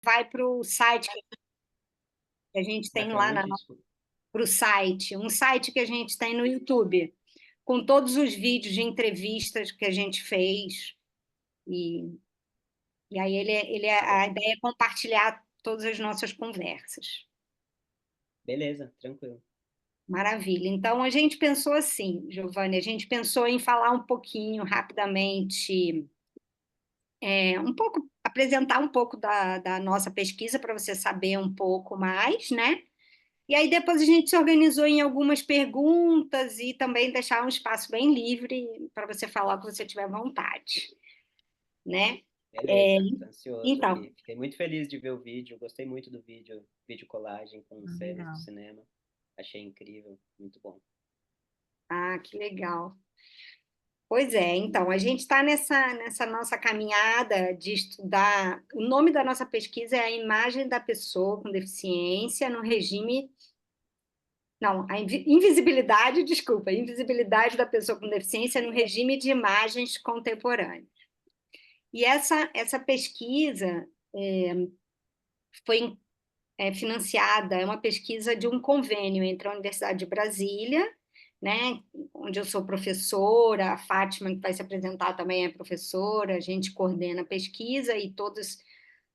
vai para o site que a gente Vai tem para lá onde? Desculpa. para o site, um site que a gente tem no YouTube, com todos os vídeos de entrevistas que a gente fez. E, e aí a ideia é compartilhar todas as nossas conversas. Beleza, tranquilo. Maravilha. Então, a gente pensou assim, Giovanni, a gente pensou em falar um pouquinho rapidamente, um pouco, apresentar um pouco da nossa pesquisa para você saber um pouco mais, né? E aí depois a gente se organizou em algumas perguntas e também deixar um espaço bem livre para você falar o que você tiver vontade, né? É, Beleza, tô ansioso então, aqui. Fiquei muito feliz de ver o vídeo, gostei muito do vídeo, vídeo colagem com cenas do Legal. cinema. Achei incrível, muito bom. que legal. Pois é, então, a gente está nessa nossa caminhada de estudar. O nome da nossa pesquisa é a imagem da pessoa com deficiência no regime. Não, a invisibilidade, desculpa, a invisibilidade da pessoa com deficiência no regime de imagens contemporâneas. E essa pesquisa foi financiada, é uma pesquisa de um convênio entre a Universidade de Brasília, né, onde eu sou professora, a Fátima, que vai se apresentar, também é professora, a gente coordena a pesquisa e todas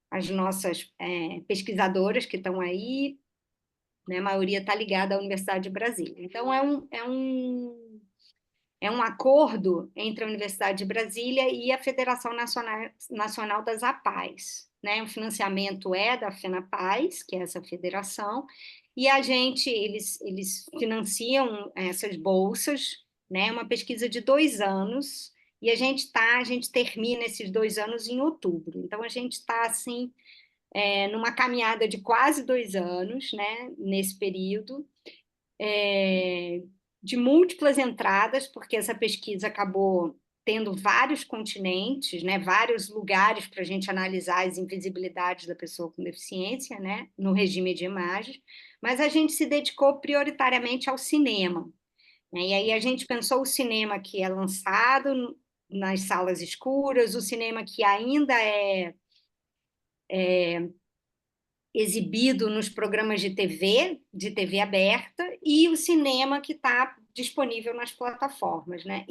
as nossas pesquisadoras que estão aí, né, a maioria está ligada à Universidade de Brasília. Então, é um acordo entre a Universidade de Brasília e a Federação Nacional das APAES, né? O financiamento é da FENAPAES, que é essa federação, e eles financiam essas bolsas, né? Uma pesquisa de 2 anos, e a gente termina esses 2 anos em outubro. Então a gente está assim numa caminhada de quase 2 anos, né? Nesse período de múltiplas entradas, porque essa pesquisa acabou tendo vários continentes, né, vários lugares para a gente analisar as invisibilidades da pessoa com deficiência, né, no regime de imagens, mas a gente se dedicou prioritariamente ao cinema, né, e aí a gente pensou o cinema que é lançado nas salas escuras, o cinema que ainda é exibido nos programas de TV aberta, e o cinema que está disponível nas plataformas, né?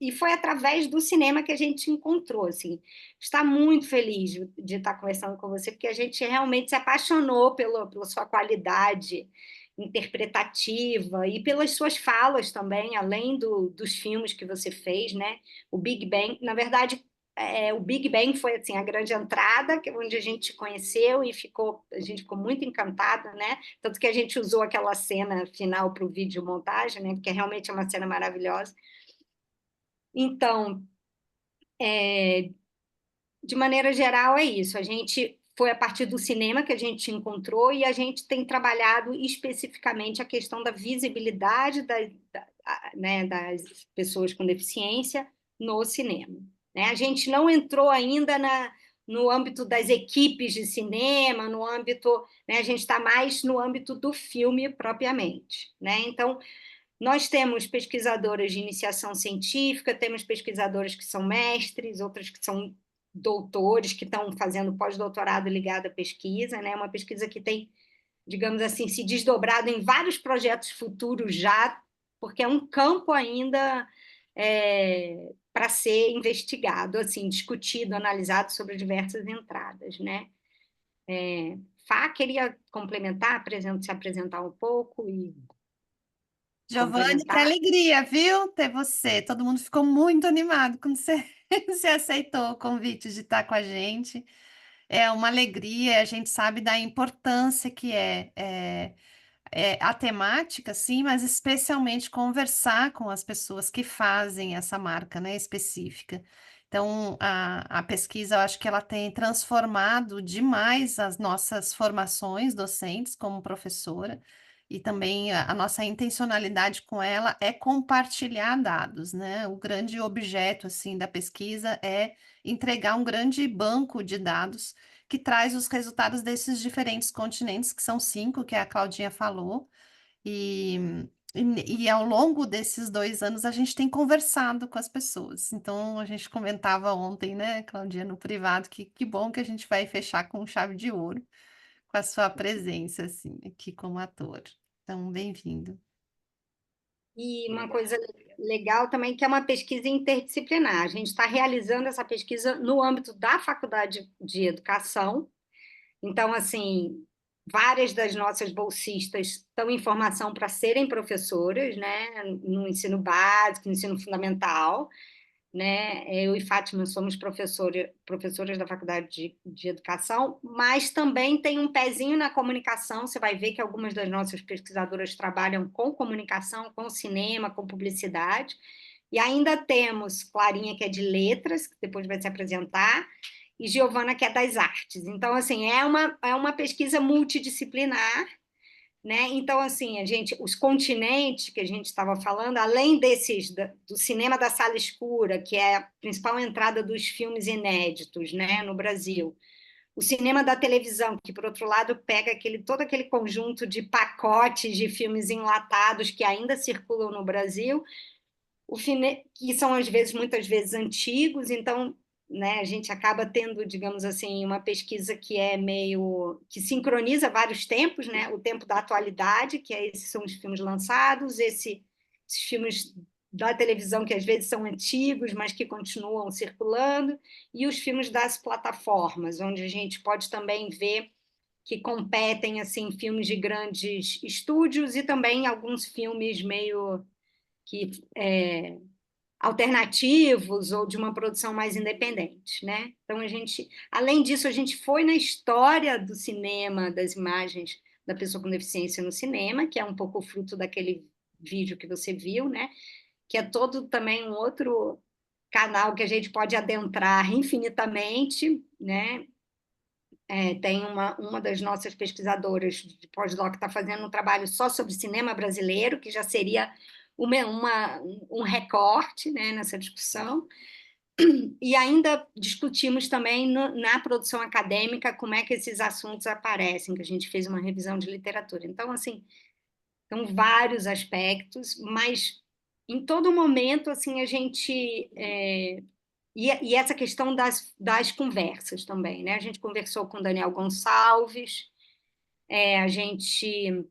E foi através do cinema que a gente encontrou, assim. Está muito feliz de estar conversando com você, porque a gente realmente se apaixonou pela sua qualidade interpretativa e pelas suas falas também, além dos filmes que você fez, né? O Big Bang, na verdade, o Big Bang foi assim a grande entrada, onde a gente conheceu e a gente ficou muito encantada, né? Tanto que a gente usou aquela cena final para o vídeo montagem, né? Porque realmente é uma cena maravilhosa. Então, de maneira geral, é isso. A gente foi a partir do cinema que a gente encontrou e a gente tem trabalhado especificamente a questão da visibilidade né, das pessoas com deficiência no cinema. Né? A gente não entrou ainda no âmbito das equipes de cinema, no âmbito, né, a gente está mais no âmbito do filme propriamente. Né? Então, nós temos pesquisadoras de iniciação científica, temos pesquisadoras que são mestres, outras que são doutores, que estão fazendo pós-doutorado ligado à pesquisa, né? Uma pesquisa que tem, digamos assim, se desdobrado em vários projetos futuros já, porque é um campo ainda para ser investigado, assim, discutido, analisado sobre diversas entradas, né? Fá, queria complementar, se apresentar um pouco e Giovanni, que complementar. alegria, viu, ter você. Todo mundo ficou muito animado quando você, você aceitou o convite de estar com a gente. É uma alegria, a gente sabe da importância que é a temática, sim, mas especialmente conversar com as pessoas que fazem essa marca, né, específica. Então, a pesquisa, eu acho que ela tem transformado demais as nossas formações docentes como professora, e também a nossa intencionalidade com ela é compartilhar dados, né? O grande objeto, assim, da pesquisa é entregar um grande banco de dados que traz os resultados desses diferentes continentes, que são 5, que a Claudinha falou, e E ao longo desses 2 anos a gente tem conversado com as pessoas. Então a gente comentava ontem, né, Claudinha, no privado, que bom que a gente vai fechar com chave de ouro, com a sua presença, assim, aqui como ator. Então, bem-vindo. E uma Obrigado. coisa legal também, que é uma pesquisa interdisciplinar. A gente está realizando essa pesquisa no âmbito da Faculdade de Educação. Então, assim, várias das nossas bolsistas estão em formação para serem professoras, né, no ensino básico, no ensino fundamental, né? Eu e Fátima somos professoras da Faculdade de Educação, mas também tem um pezinho na comunicação. Você vai ver que algumas das nossas pesquisadoras trabalham com comunicação, com cinema, com publicidade. E ainda temos Clarinha, que é de letras, que depois vai se apresentar, e Giovana, que é das artes. Então, assim, é uma pesquisa multidisciplinar, né? Então, assim, os continentes que a gente estava falando, além do cinema da sala escura, que é a principal entrada dos filmes inéditos, né, no Brasil, o cinema da televisão, que, por outro lado, pega todo aquele conjunto de pacotes de filmes enlatados que ainda circulam no Brasil, que são, muitas vezes, antigos. Então, né, a gente acaba tendo, digamos assim, uma pesquisa que é meio que sincroniza vários tempos, né? O tempo da atualidade, esses são os filmes lançados, esses filmes da televisão que às vezes são antigos, mas que continuam circulando, e os filmes das plataformas, onde a gente pode também ver que competem assim filmes de grandes estúdios e também alguns filmes meio que alternativos ou de uma produção mais independente, né? Então além disso, a gente foi na história do cinema, das imagens da pessoa com deficiência no cinema, que é um pouco fruto daquele vídeo que você viu, né? Que é todo também um outro canal que a gente pode adentrar infinitamente, né? Tem uma das nossas pesquisadoras de pós-doc que está fazendo um trabalho só sobre cinema brasileiro, que já seria um recorte, né, nessa discussão. E ainda discutimos também na produção acadêmica como é que esses assuntos aparecem, que a gente fez uma revisão de literatura. Então, assim, são vários aspectos, mas em todo momento, assim, a gente... E essa questão das conversas também, né? A gente conversou com Daniel Gonçalves, a gente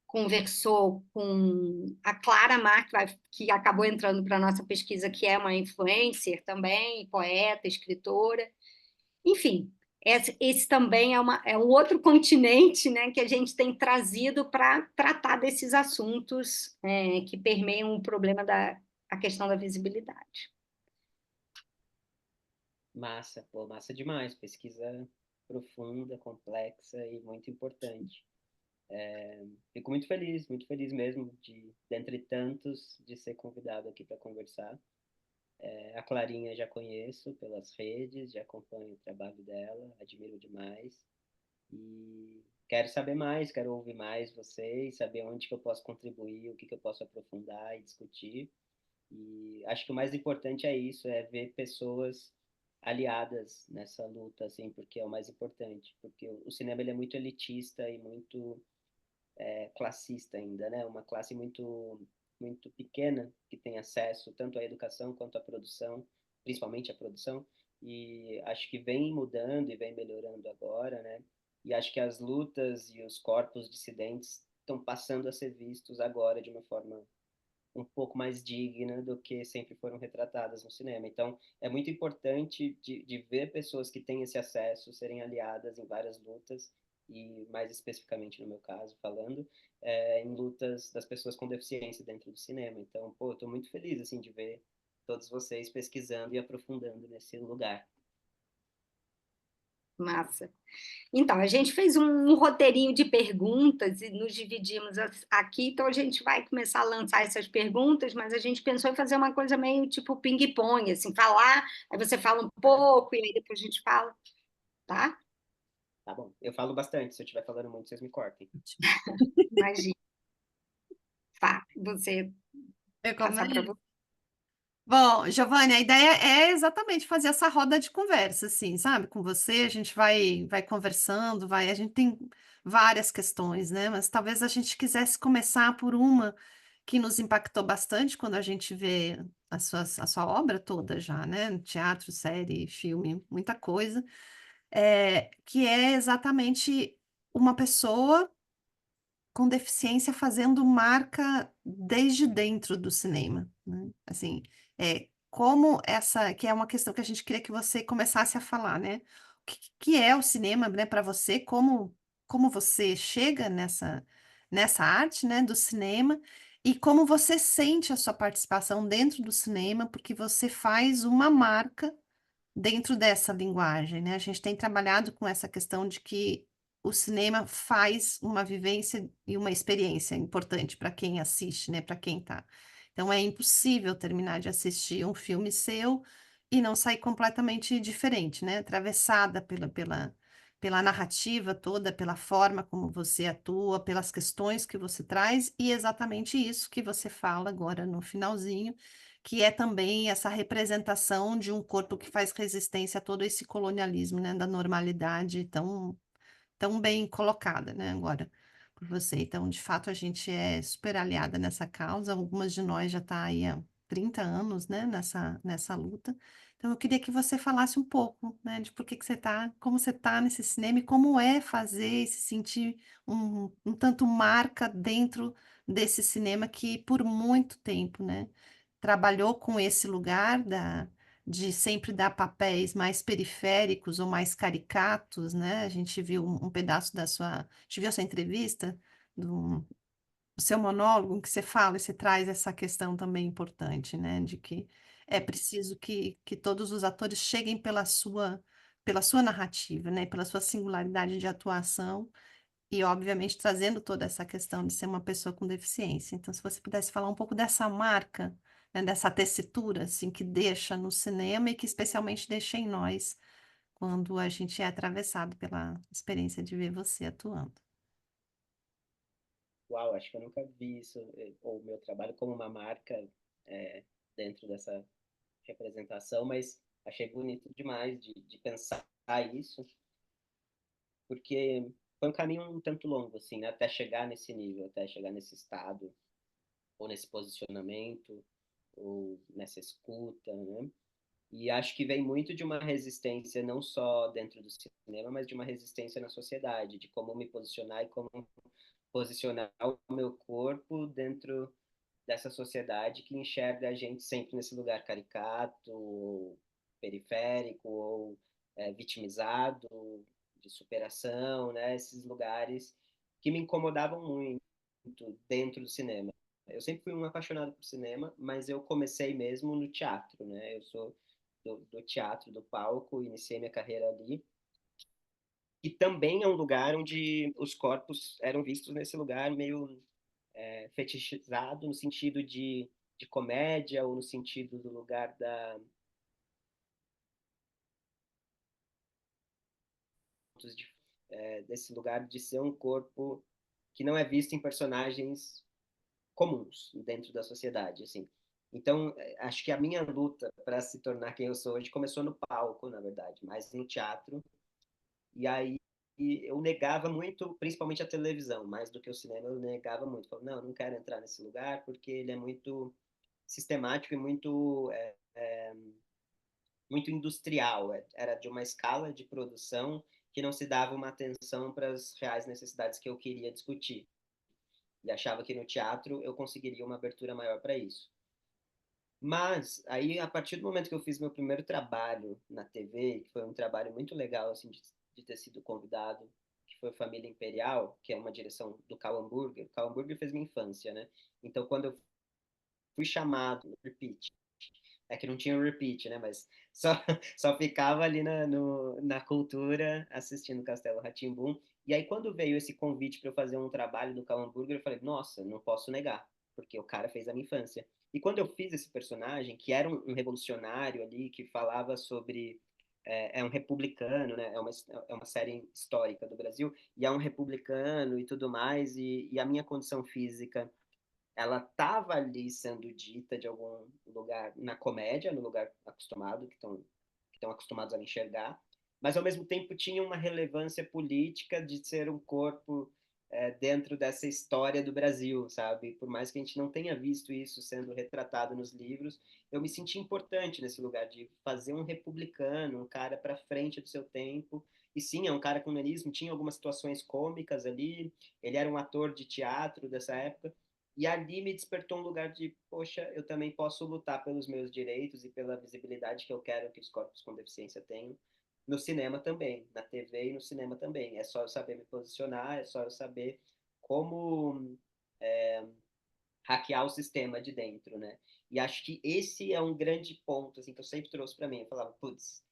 conversou com a Clara Marques, que acabou entrando para a nossa pesquisa, que é uma influencer também, poeta, escritora. Enfim, esse também é um outro continente, né, que a gente tem trazido para tratar desses assuntos que permeiam o problema a questão da visibilidade. Massa, pô, massa demais. Pesquisa profunda, complexa e muito importante. Fico muito feliz mesmo dentre tantos, de ser convidado aqui para conversar. A Clarinha já conheço pelas redes, já acompanho o trabalho dela, admiro demais. E quero saber mais, quero ouvir mais vocês, saber onde que eu posso contribuir, o que que eu posso aprofundar e discutir. E acho que o mais importante é isso, é ver pessoas aliadas nessa luta, assim, porque é o mais importante. Porque o cinema ele é muito elitista e muito classista ainda, né? Uma classe muito pequena que tem acesso tanto à educação quanto à produção, principalmente à produção. E acho que vem mudando e vem melhorando agora, né? E acho que as lutas e os corpos dissidentes estão passando a ser vistos agora de uma forma um pouco mais digna do que sempre foram retratadas no cinema. Então, é muito importante de ver pessoas que têm esse acesso serem aliadas em várias lutas, e mais especificamente no meu caso, falando, em lutas das pessoas com deficiência dentro do cinema. Então, pô, eu tô muito feliz, assim, de ver todos vocês pesquisando e aprofundando nesse lugar. Massa. Então, a gente fez um roteirinho de perguntas e nos dividimos aqui, então a gente vai começar a lançar essas perguntas, mas a gente pensou em fazer uma coisa meio tipo ping-pong, assim, falar, aí você fala um pouco e aí depois a gente fala, tá? Tá bom. Eu falo bastante, se eu estiver falando muito, vocês me cortem. Imagina. Tá, você Eu passar para começo. você. Bom, Giovanni, a ideia é exatamente fazer essa roda de conversa, assim, sabe? Com você, a gente vai conversando, a gente tem várias questões, né? Mas talvez a gente quisesse começar por uma que nos impactou bastante quando a gente vê a sua obra toda já, né? Teatro, série, filme, muita coisa, que é exatamente uma pessoa com deficiência fazendo marca desde dentro do cinema, né? Assim, como essa, que é uma questão que a gente queria que você começasse a falar, né? Que é o cinema, né, para você, como você chega nessa arte, né, do cinema e como você sente a sua participação dentro do cinema, porque você faz uma marca dentro dessa linguagem, né? A gente tem trabalhado com essa questão de que o cinema faz uma vivência e uma experiência importante para quem assiste, né? Para quem tá. Então é impossível terminar de assistir um filme seu e não sair completamente diferente, né? Atravessada pela narrativa toda, pela forma como você atua, pelas questões que você traz, e exatamente isso que você fala agora no finalzinho, que é também essa representação de um corpo que faz resistência a todo esse colonialismo, né, da normalidade tão bem colocada, né, agora por você. Então, de fato, a gente é super aliada nessa causa. Algumas de nós já tá aí há 30 anos, né, nessa luta. Então, eu queria que você falasse um pouco, né, de por que que você tá, como você tá nesse cinema e como é fazer e se sentir um tanto marca dentro desse cinema que por muito tempo, né, trabalhou com esse lugar de sempre dar papéis mais periféricos ou mais caricatos, né? A gente viu um pedaço a gente viu essa entrevista do, do seu monólogo em que você fala e você traz essa questão também importante, né? De que é preciso que todos os atores cheguem pela sua narrativa, né? Pela sua singularidade de atuação e, obviamente, trazendo toda essa questão de ser uma pessoa com deficiência. Então, se você pudesse falar um pouco dessa marca, né, dessa tessitura, assim, que deixa no cinema e que especialmente deixa em nós quando a gente é atravessado pela experiência de ver você atuando. Uau, acho que eu nunca vi isso, ou o meu trabalho como uma marca é, dentro dessa representação, mas achei bonito demais de pensar isso, porque foi um caminho um tanto longo, assim, né, até chegar nesse nível, até chegar nesse estado, ou nesse posicionamento, ou nessa escuta, né? E acho que vem muito de uma resistência, não só dentro do cinema, mas de uma resistência na sociedade, de como me posicionar e como posicionar o meu corpo dentro dessa sociedade que enxerga a gente sempre nesse lugar caricato, ou periférico, ou vitimizado, de superação, né? Esses lugares que me incomodavam muito dentro do cinema. Eu sempre fui um apaixonado por cinema, mas eu comecei mesmo no teatro, né? Eu sou do teatro, do palco, iniciei minha carreira ali. E também é um lugar onde os corpos eram vistos nesse lugar meio fetichizado, no sentido de comédia, ou no sentido do lugar desse lugar de ser um corpo que não é visto em personagens comuns dentro da sociedade, assim. Então, acho que a minha luta para se tornar quem eu sou hoje começou no palco, na verdade, mais no teatro. E aí eu negava muito, principalmente a televisão, mais do que o cinema, eu negava muito. Falava, não, eu não quero entrar nesse lugar porque ele é muito sistemático e muito industrial. Era de uma escala de produção que não se dava uma atenção para as reais necessidades que eu queria discutir. E achava que no teatro eu conseguiria uma abertura maior para isso. Mas aí, a partir do momento que eu fiz meu primeiro trabalho na TV, que foi um trabalho muito legal, assim, de ter sido convidado, que foi Família Imperial, que é uma direção do Karl Hamburger. Karl Hamburger fez minha infância, né? Então, quando eu fui chamado no repeat, é que não tinha o repeat, né? Mas só, só ficava ali na cultura, assistindo Castelo rá tim E aí, quando veio esse convite para eu fazer um trabalho do Karl Hamburger, eu falei, nossa, não posso negar, porque o cara fez a minha infância. E quando eu fiz esse personagem, que era um revolucionário ali, que falava sobre. É um republicano, né? É uma série histórica do Brasil, e é um republicano e tudo mais, e a minha condição física ela estava ali sendo dita de algum lugar na comédia, no lugar acostumado, que estão acostumados a enxergar, mas ao mesmo tempo tinha uma relevância política de ser um corpo dentro dessa história do Brasil, sabe? Por mais que a gente não tenha visto isso sendo retratado nos livros, eu me senti importante nesse lugar de fazer um republicano, um cara para frente do seu tempo. E sim, é um cara com humanismo, tinha algumas situações cômicas ali, ele era um ator de teatro dessa época, e ali me despertou um lugar de, poxa, eu também posso lutar pelos meus direitos e pela visibilidade que eu quero que os corpos com deficiência tenham no cinema também, na TV e no cinema também. É só eu saber me posicionar, é só eu saber como hackear o sistema de dentro, né? E acho que esse é um grande ponto, assim, que eu sempre trouxe para mim. Eu falava, putz,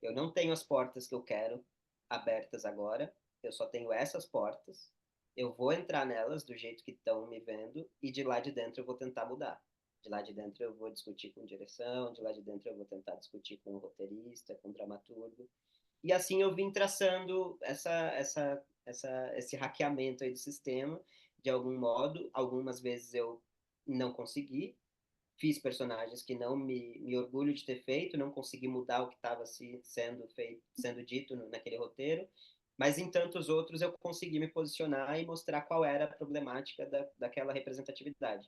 eu não tenho as portas que eu quero abertas agora, eu só tenho essas portas, eu vou entrar nelas do jeito que estão me vendo e de lá de dentro eu vou tentar mudar. De lá de dentro eu vou discutir com direção, de lá de dentro eu vou tentar discutir com o roteirista, com o dramaturgo. E assim eu vim traçando esse hackeamento aí do sistema, de algum modo. Algumas vezes eu não consegui, fiz personagens que não me orgulho de ter feito, não consegui mudar o que estava sendo feito, sendo dito naquele roteiro, mas em tantos outros eu consegui me posicionar e mostrar qual era a problemática daquela representatividade.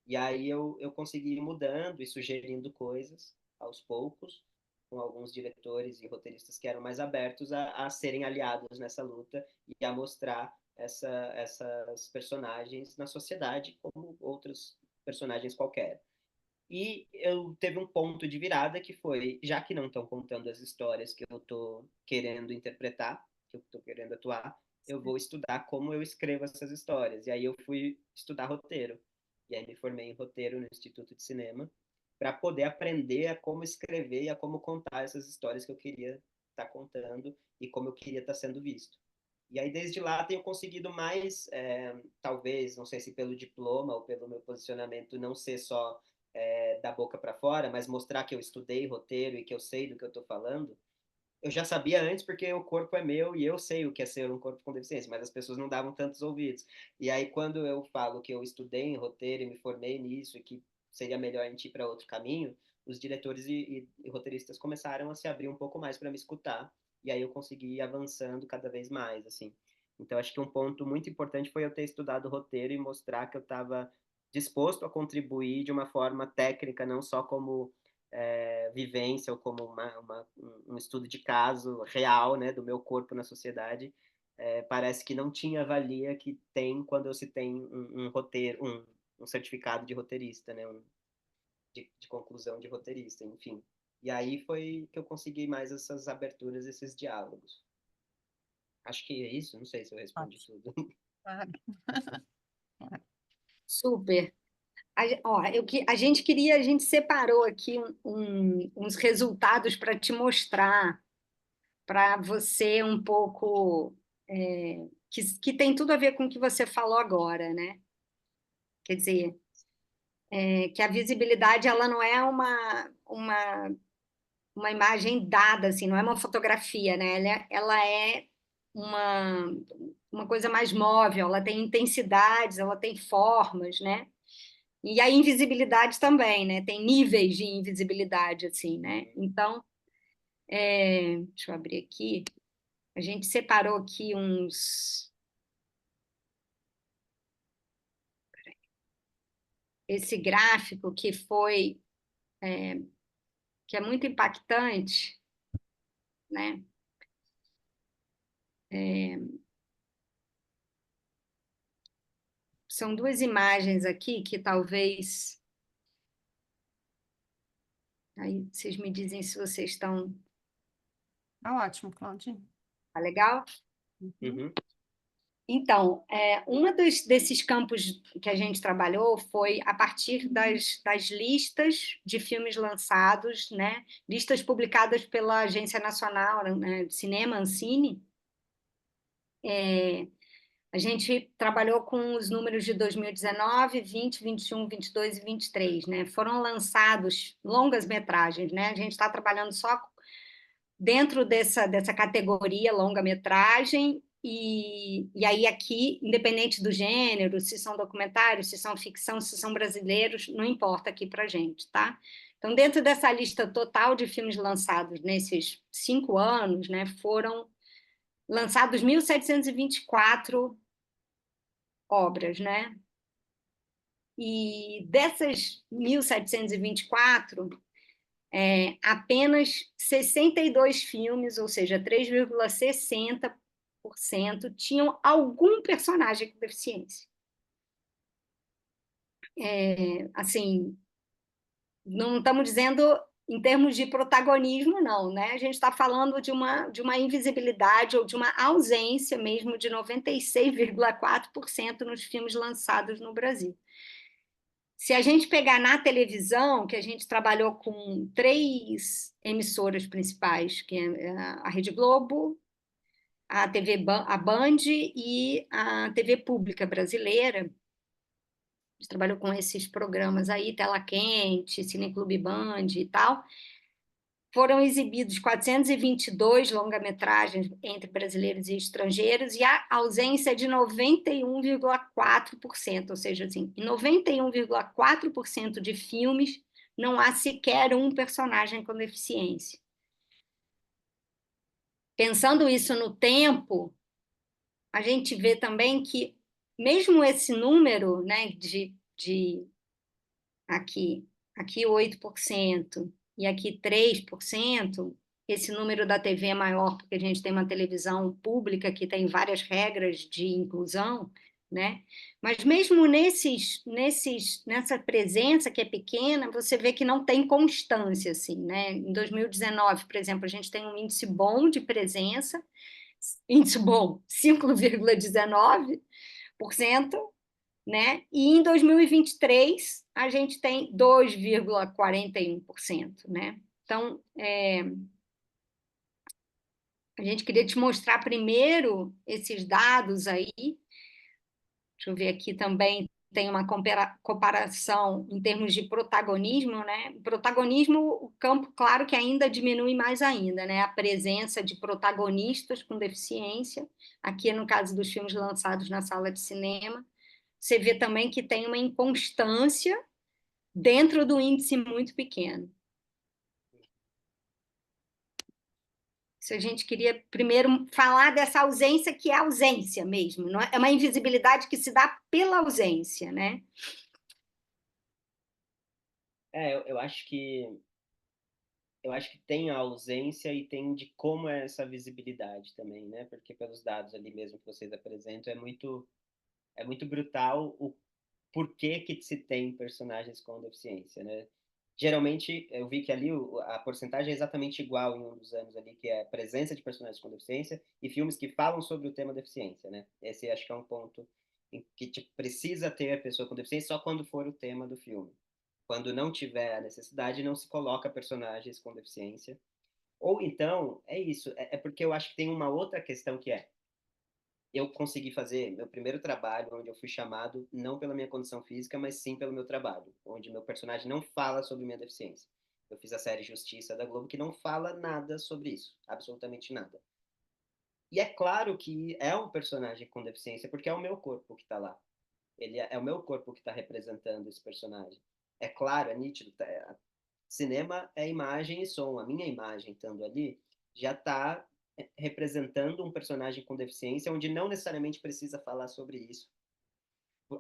E aí eu consegui ir mudando e sugerindo coisas aos poucos, com alguns diretores e roteiristas que eram mais abertos a serem aliados nessa luta e a mostrar essas personagens na sociedade como outros personagens qualquer. E eu teve um ponto de virada que foi, já que não estão contando as histórias que eu estou querendo interpretar, que eu estou querendo atuar, eu vou estudar como eu escrevo essas histórias. E aí eu fui estudar roteiro. E aí me formei em roteiro no Instituto de Cinema para poder aprender a como escrever e a como contar essas histórias que eu queria estar contando e como eu queria estar sendo visto. E aí, desde lá, tenho conseguido mais, talvez, não sei se pelo diploma ou pelo meu posicionamento, não ser só da boca para fora, mas mostrar que eu estudei roteiro e que eu sei do que eu estou falando. Eu já sabia antes porque o corpo é meu e eu sei o que é ser um corpo com deficiência, mas as pessoas não davam tantos ouvidos. E aí, quando eu falo que eu estudei em roteiro e me formei nisso e que seria melhor a gente ir para outro caminho, os diretores e roteiristas começaram a se abrir um pouco mais para me escutar, e aí eu consegui ir avançando cada vez mais, assim. Então, acho que um ponto muito importante foi eu ter estudado roteiro e mostrar que eu estava disposto a contribuir de uma forma técnica, não só como vivência ou como um estudo de caso real, né, do meu corpo na sociedade. Parece que não tinha a valia que tem quando se tem um roteiro, um certificado de roteirista, né, de conclusão de roteirista, enfim. E aí foi que eu consegui mais essas aberturas, esses diálogos. Acho que é isso, não sei se eu respondi tudo. Claro. Super. A gente queria, a gente separou aqui uns resultados para te mostrar, para você um pouco, que tem tudo a ver com o que você falou agora, né? Quer dizer, que a visibilidade ela não é uma imagem dada, assim, não é uma fotografia, né? Ela é uma, uma coisa mais móvel, ela tem intensidades, ela tem formas, né? E a invisibilidade também, né? Tem níveis de invisibilidade, assim, né? Então, deixa eu abrir aqui. A gente separou aqui esse gráfico que é muito impactante, né? São duas imagens aqui que talvez. Aí vocês me dizem se vocês estão. Tá ótimo, Claudinho. Tá legal? Uhum. Então, desses campos que a gente trabalhou foi a partir das listas de filmes lançados, né? Listas publicadas pela Agência Nacional, né, de Cinema, Ancine. A gente trabalhou com os números de 2019, 20, 21, 22 e 23, né? Foram lançados longas metragens, né? A gente está trabalhando só dentro dessa categoria longa-metragem E aí aqui, independente do gênero, se são documentários, se são ficção, se são brasileiros, não importa aqui para a gente, tá? Então, dentro dessa lista total de filmes lançados nesses 5 anos, né, foram lançados 1.724 obras, né? E dessas 1.724, apenas 62 filmes, ou seja, 3,60%, tinham algum personagem com deficiência. Assim, não estamos dizendo em termos de protagonismo, não, né? A gente está falando de uma invisibilidade ou de uma ausência mesmo de 96,4% nos filmes lançados no Brasil. Se a gente pegar na televisão, que a gente trabalhou com 3 emissoras principais, que é a Rede Globo, a a Band e a TV Pública Brasileira, a gente trabalhou com esses programas aí, Tela Quente, Cineclube Band e tal, foram exibidos 422 longa-metragens entre brasileiros e estrangeiros e a ausência é de 91,4%, ou seja, assim, em 91,4% de filmes não há sequer um personagem com deficiência. Pensando isso no tempo, a gente vê também que mesmo esse número, né, de aqui, aqui 8% e aqui 3%, esse número da TV é maior porque a gente tem uma televisão pública que tem várias regras de inclusão, né? Mas mesmo nessa presença que é pequena, você vê que não tem constância, assim, né? Em 2019, por exemplo, a gente tem um índice bom de presença, índice bom, 5,19%, né? E em 2023 a gente tem 2,41%, né? Então, a gente queria te mostrar primeiro esses dados aí. Deixa eu ver aqui também, tem uma comparação em termos de protagonismo, né? Protagonismo, o campo, claro que ainda diminui mais ainda, né? A presença de protagonistas com deficiência, aqui no caso dos filmes lançados na sala de cinema. Você vê também que tem uma inconstância dentro do índice muito pequeno. Se a gente queria primeiro falar dessa ausência que é ausência mesmo, não é? É uma invisibilidade que se dá pela ausência, né? Eu acho que tem a ausência e tem de como é essa visibilidade também, né? Porque pelos dados ali mesmo que vocês apresentam, é muito brutal o porquê que se tem personagens com deficiência, né? Geralmente, eu vi que ali a porcentagem é exatamente igual em um dos anos ali, que é a presença de personagens com deficiência e filmes que falam sobre o tema deficiência, né? Esse acho que é um ponto em que tipo, precisa ter a pessoa com deficiência só quando for o tema do filme. Quando não tiver a necessidade, não se coloca personagens com deficiência. Ou então, é isso, é porque eu acho que tem uma outra questão que é, eu consegui fazer meu primeiro trabalho onde eu fui chamado não pela minha condição física, mas sim pelo meu trabalho, onde meu personagem não fala sobre minha deficiência. Eu fiz a série Justiça da Globo que não fala nada sobre isso, absolutamente nada. E é claro que é um personagem com deficiência porque é o meu corpo que está lá. Ele é o meu corpo que está representando esse personagem. É claro, é nítido. Cinema é imagem e som. A minha imagem estando ali já está representando um personagem com deficiência, onde não necessariamente precisa falar sobre isso.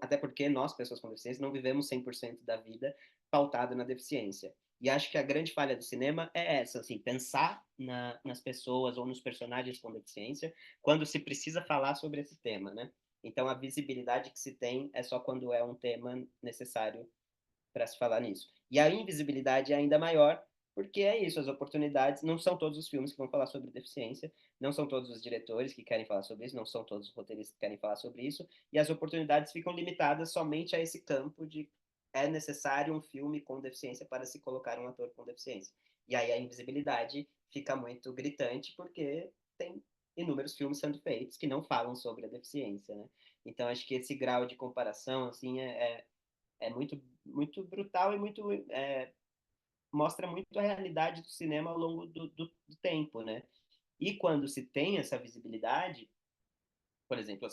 Até porque nós, pessoas com deficiência, não vivemos 100% da vida pautado na deficiência. E acho que a grande falha do cinema é essa, assim, pensar nas pessoas ou nos personagens com deficiência quando se precisa falar sobre esse tema, né? Então, a visibilidade que se tem é só quando é um tema necessário para se falar nisso. E a invisibilidade é ainda maior, porque é isso, as oportunidades, não são todos os filmes que vão falar sobre deficiência, não são todos os diretores que querem falar sobre isso, não são todos os roteiristas que querem falar sobre isso, e as oportunidades ficam limitadas somente a esse campo de é necessário um filme com deficiência para se colocar um ator com deficiência. E aí a invisibilidade fica muito gritante, porque tem inúmeros filmes sendo feitos que não falam sobre a deficiência, né? Então acho que esse grau de comparação, assim, é muito, muito brutal e mostra muito a realidade do cinema ao longo do tempo, né? E quando se tem essa visibilidade, por exemplo,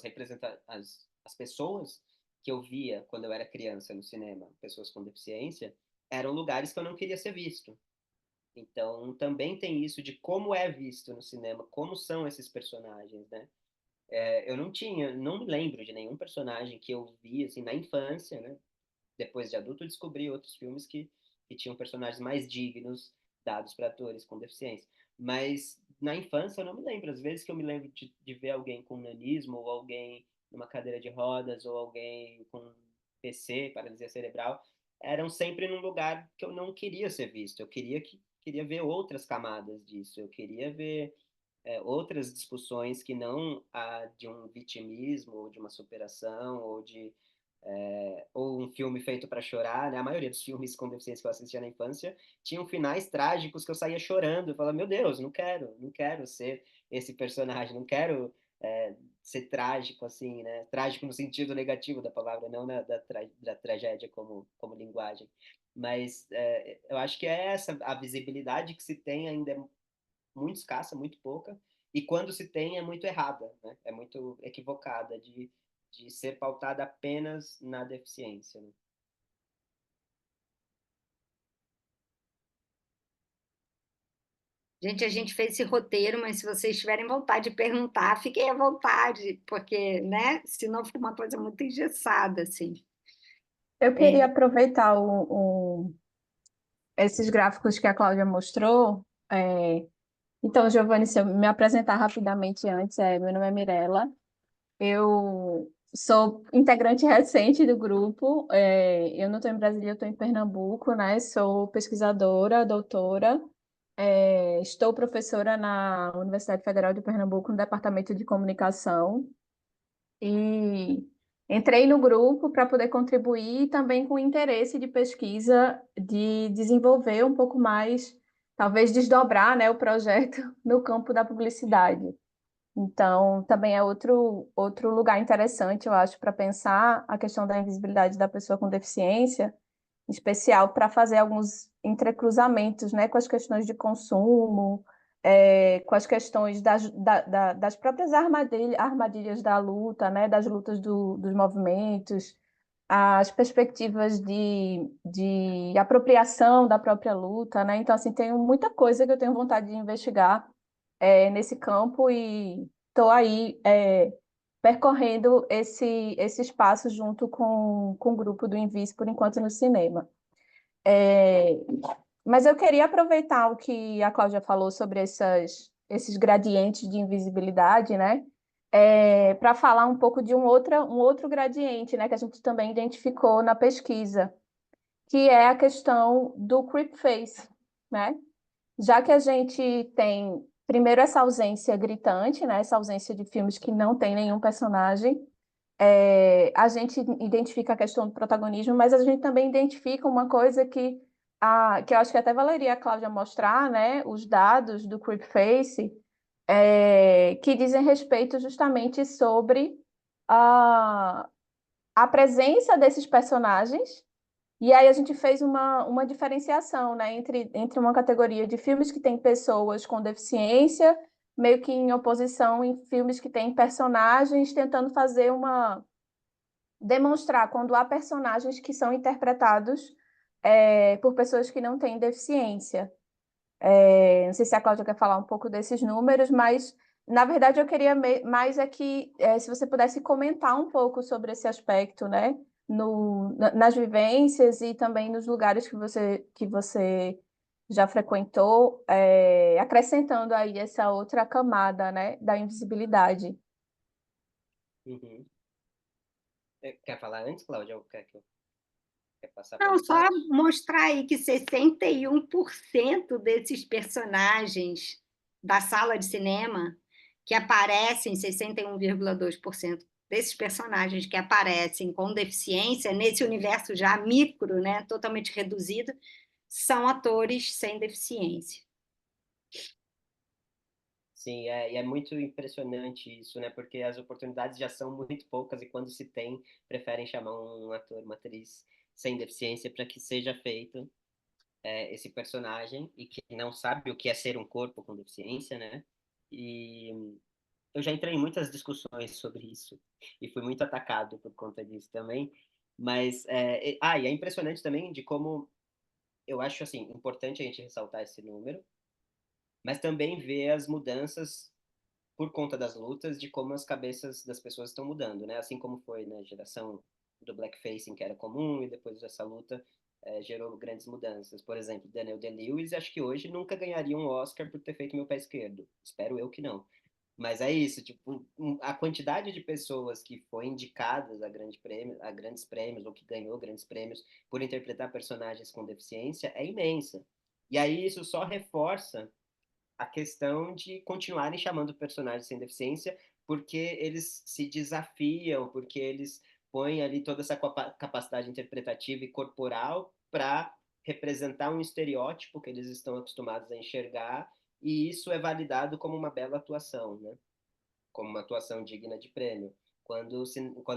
as pessoas que eu via quando eu era criança no cinema, pessoas com deficiência, eram lugares que eu não queria ser visto. Então, também tem isso de como é visto no cinema, como são esses personagens, né? Eu não me lembro de nenhum personagem que eu vi, assim, na infância, né? Depois de adulto, eu descobri outros filmes que tinham personagens mais dignos dados para atores com deficiência. Mas na infância eu não me lembro. Às vezes que eu me lembro de ver alguém com nanismo, ou alguém numa cadeira de rodas, ou alguém com PC, paralisia cerebral, eram sempre num lugar que eu não queria ser visto. Eu queria ver outras camadas disso. Eu queria ver outras discussões que não a de um vitimismo, ou de uma superação, ou um filme feito para chorar, né? A maioria dos filmes com deficiência que eu assistia na infância tinham finais trágicos que eu saía chorando. Eu falava, meu Deus, não quero ser esse personagem, não quero ser trágico, assim, né? Trágico no sentido negativo da palavra, não da tragédia como linguagem. Mas eu acho que é essa a visibilidade que se tem ainda muito escassa, muito pouca, e quando se tem é muito errada, né? É muito equivocada de ser pautada apenas na deficiência, né? Gente, a gente fez esse roteiro, mas se vocês tiverem vontade de perguntar, fiquem à vontade, porque, né, senão fica uma coisa muito engessada, assim. Eu É, queria aproveitar esses gráficos que a Cláudia mostrou. Então, Giovanni, se eu me apresentar rapidamente antes, meu nome é Mirella. Eu sou integrante recente do grupo. Eu não estou em Brasília, eu estou em Pernambuco, né? Sou pesquisadora, doutora. Estou professora na Universidade Federal de Pernambuco, no Departamento de Comunicação. E entrei no grupo para poder contribuir também com interesse de pesquisa, de desenvolver um pouco mais, talvez desdobrar, né, o projeto no campo da publicidade. Então, também é outro lugar interessante, eu acho, para pensar a questão da invisibilidade da pessoa com deficiência, em especial para fazer alguns entrecruzamentos, né, com as questões de consumo, com as questões das próprias armadilhas da luta, né, das lutas dos movimentos, as perspectivas de apropriação da própria luta, né? Então, assim, tem muita coisa que eu tenho vontade de investigar nesse campo e estou aí percorrendo esse espaço junto com o grupo do Invis, por enquanto, no cinema. Mas eu queria aproveitar o que a Cláudia falou sobre esses gradientes de invisibilidade, né? Para falar um pouco de um outro gradiente, né, que a gente também identificou na pesquisa, que é a questão do creep face, né? Já que a gente tem, primeiro, essa ausência gritante, né? Essa ausência de filmes que não tem nenhum personagem, a gente identifica a questão do protagonismo, mas a gente também identifica uma coisa que eu acho que até valeria a Cláudia mostrar, né? Os dados do Creepface, que dizem respeito justamente sobre a, a presença desses personagens. E aí a gente fez uma diferenciação, né, entre uma categoria de filmes que tem pessoas com deficiência, meio que em oposição em filmes que têm personagens, tentando demonstrar quando há personagens que são interpretados por pessoas que não têm deficiência. Não sei se a Cláudia quer falar um pouco desses números, mas na verdade eu queria mais se você pudesse comentar um pouco sobre esse aspecto, né? Nas vivências e também nos lugares que você já frequentou, acrescentando aí essa outra camada, né, da invisibilidade. Uhum. Quer falar antes, Cláudia, ou quer passar para não, minha só parte? mostrar aí que 61% desses personagens da sala de cinema que aparecem, 61,2% desses personagens que aparecem com deficiência, nesse universo já micro, né, totalmente reduzido, são atores sem deficiência. Sim, e é muito impressionante isso, né? Porque as oportunidades já são muito poucas e quando se tem, preferem chamar um ator, uma atriz sem deficiência para que seja feito esse personagem e que não sabe o que é ser um corpo com deficiência, né? E eu já entrei em muitas discussões sobre isso e fui muito atacado por conta disso também. Mas, e é impressionante também de como eu acho, assim, importante a gente ressaltar esse número, mas também ver as mudanças por conta das lutas, de como as cabeças das pessoas estão mudando, né? Assim como foi na geração do blackfacing, que era comum, e depois dessa luta gerou grandes mudanças. Por exemplo, Daniel Day-Lewis, acho que hoje nunca ganharia um Oscar por ter feito Meu Pé Esquerdo. Espero eu que não. Mas é isso, tipo, a quantidade de pessoas que foi indicadas a grandes prêmios, ou que ganhou grandes prêmios por interpretar personagens com deficiência é imensa. E aí isso só reforça a questão de continuarem chamando personagens sem deficiência, porque eles se desafiam, porque eles põem ali toda essa capacidade interpretativa e corporal para representar um estereótipo que eles estão acostumados a enxergar, e isso é validado como uma bela atuação, né? Como uma atuação digna de prêmio. Quando,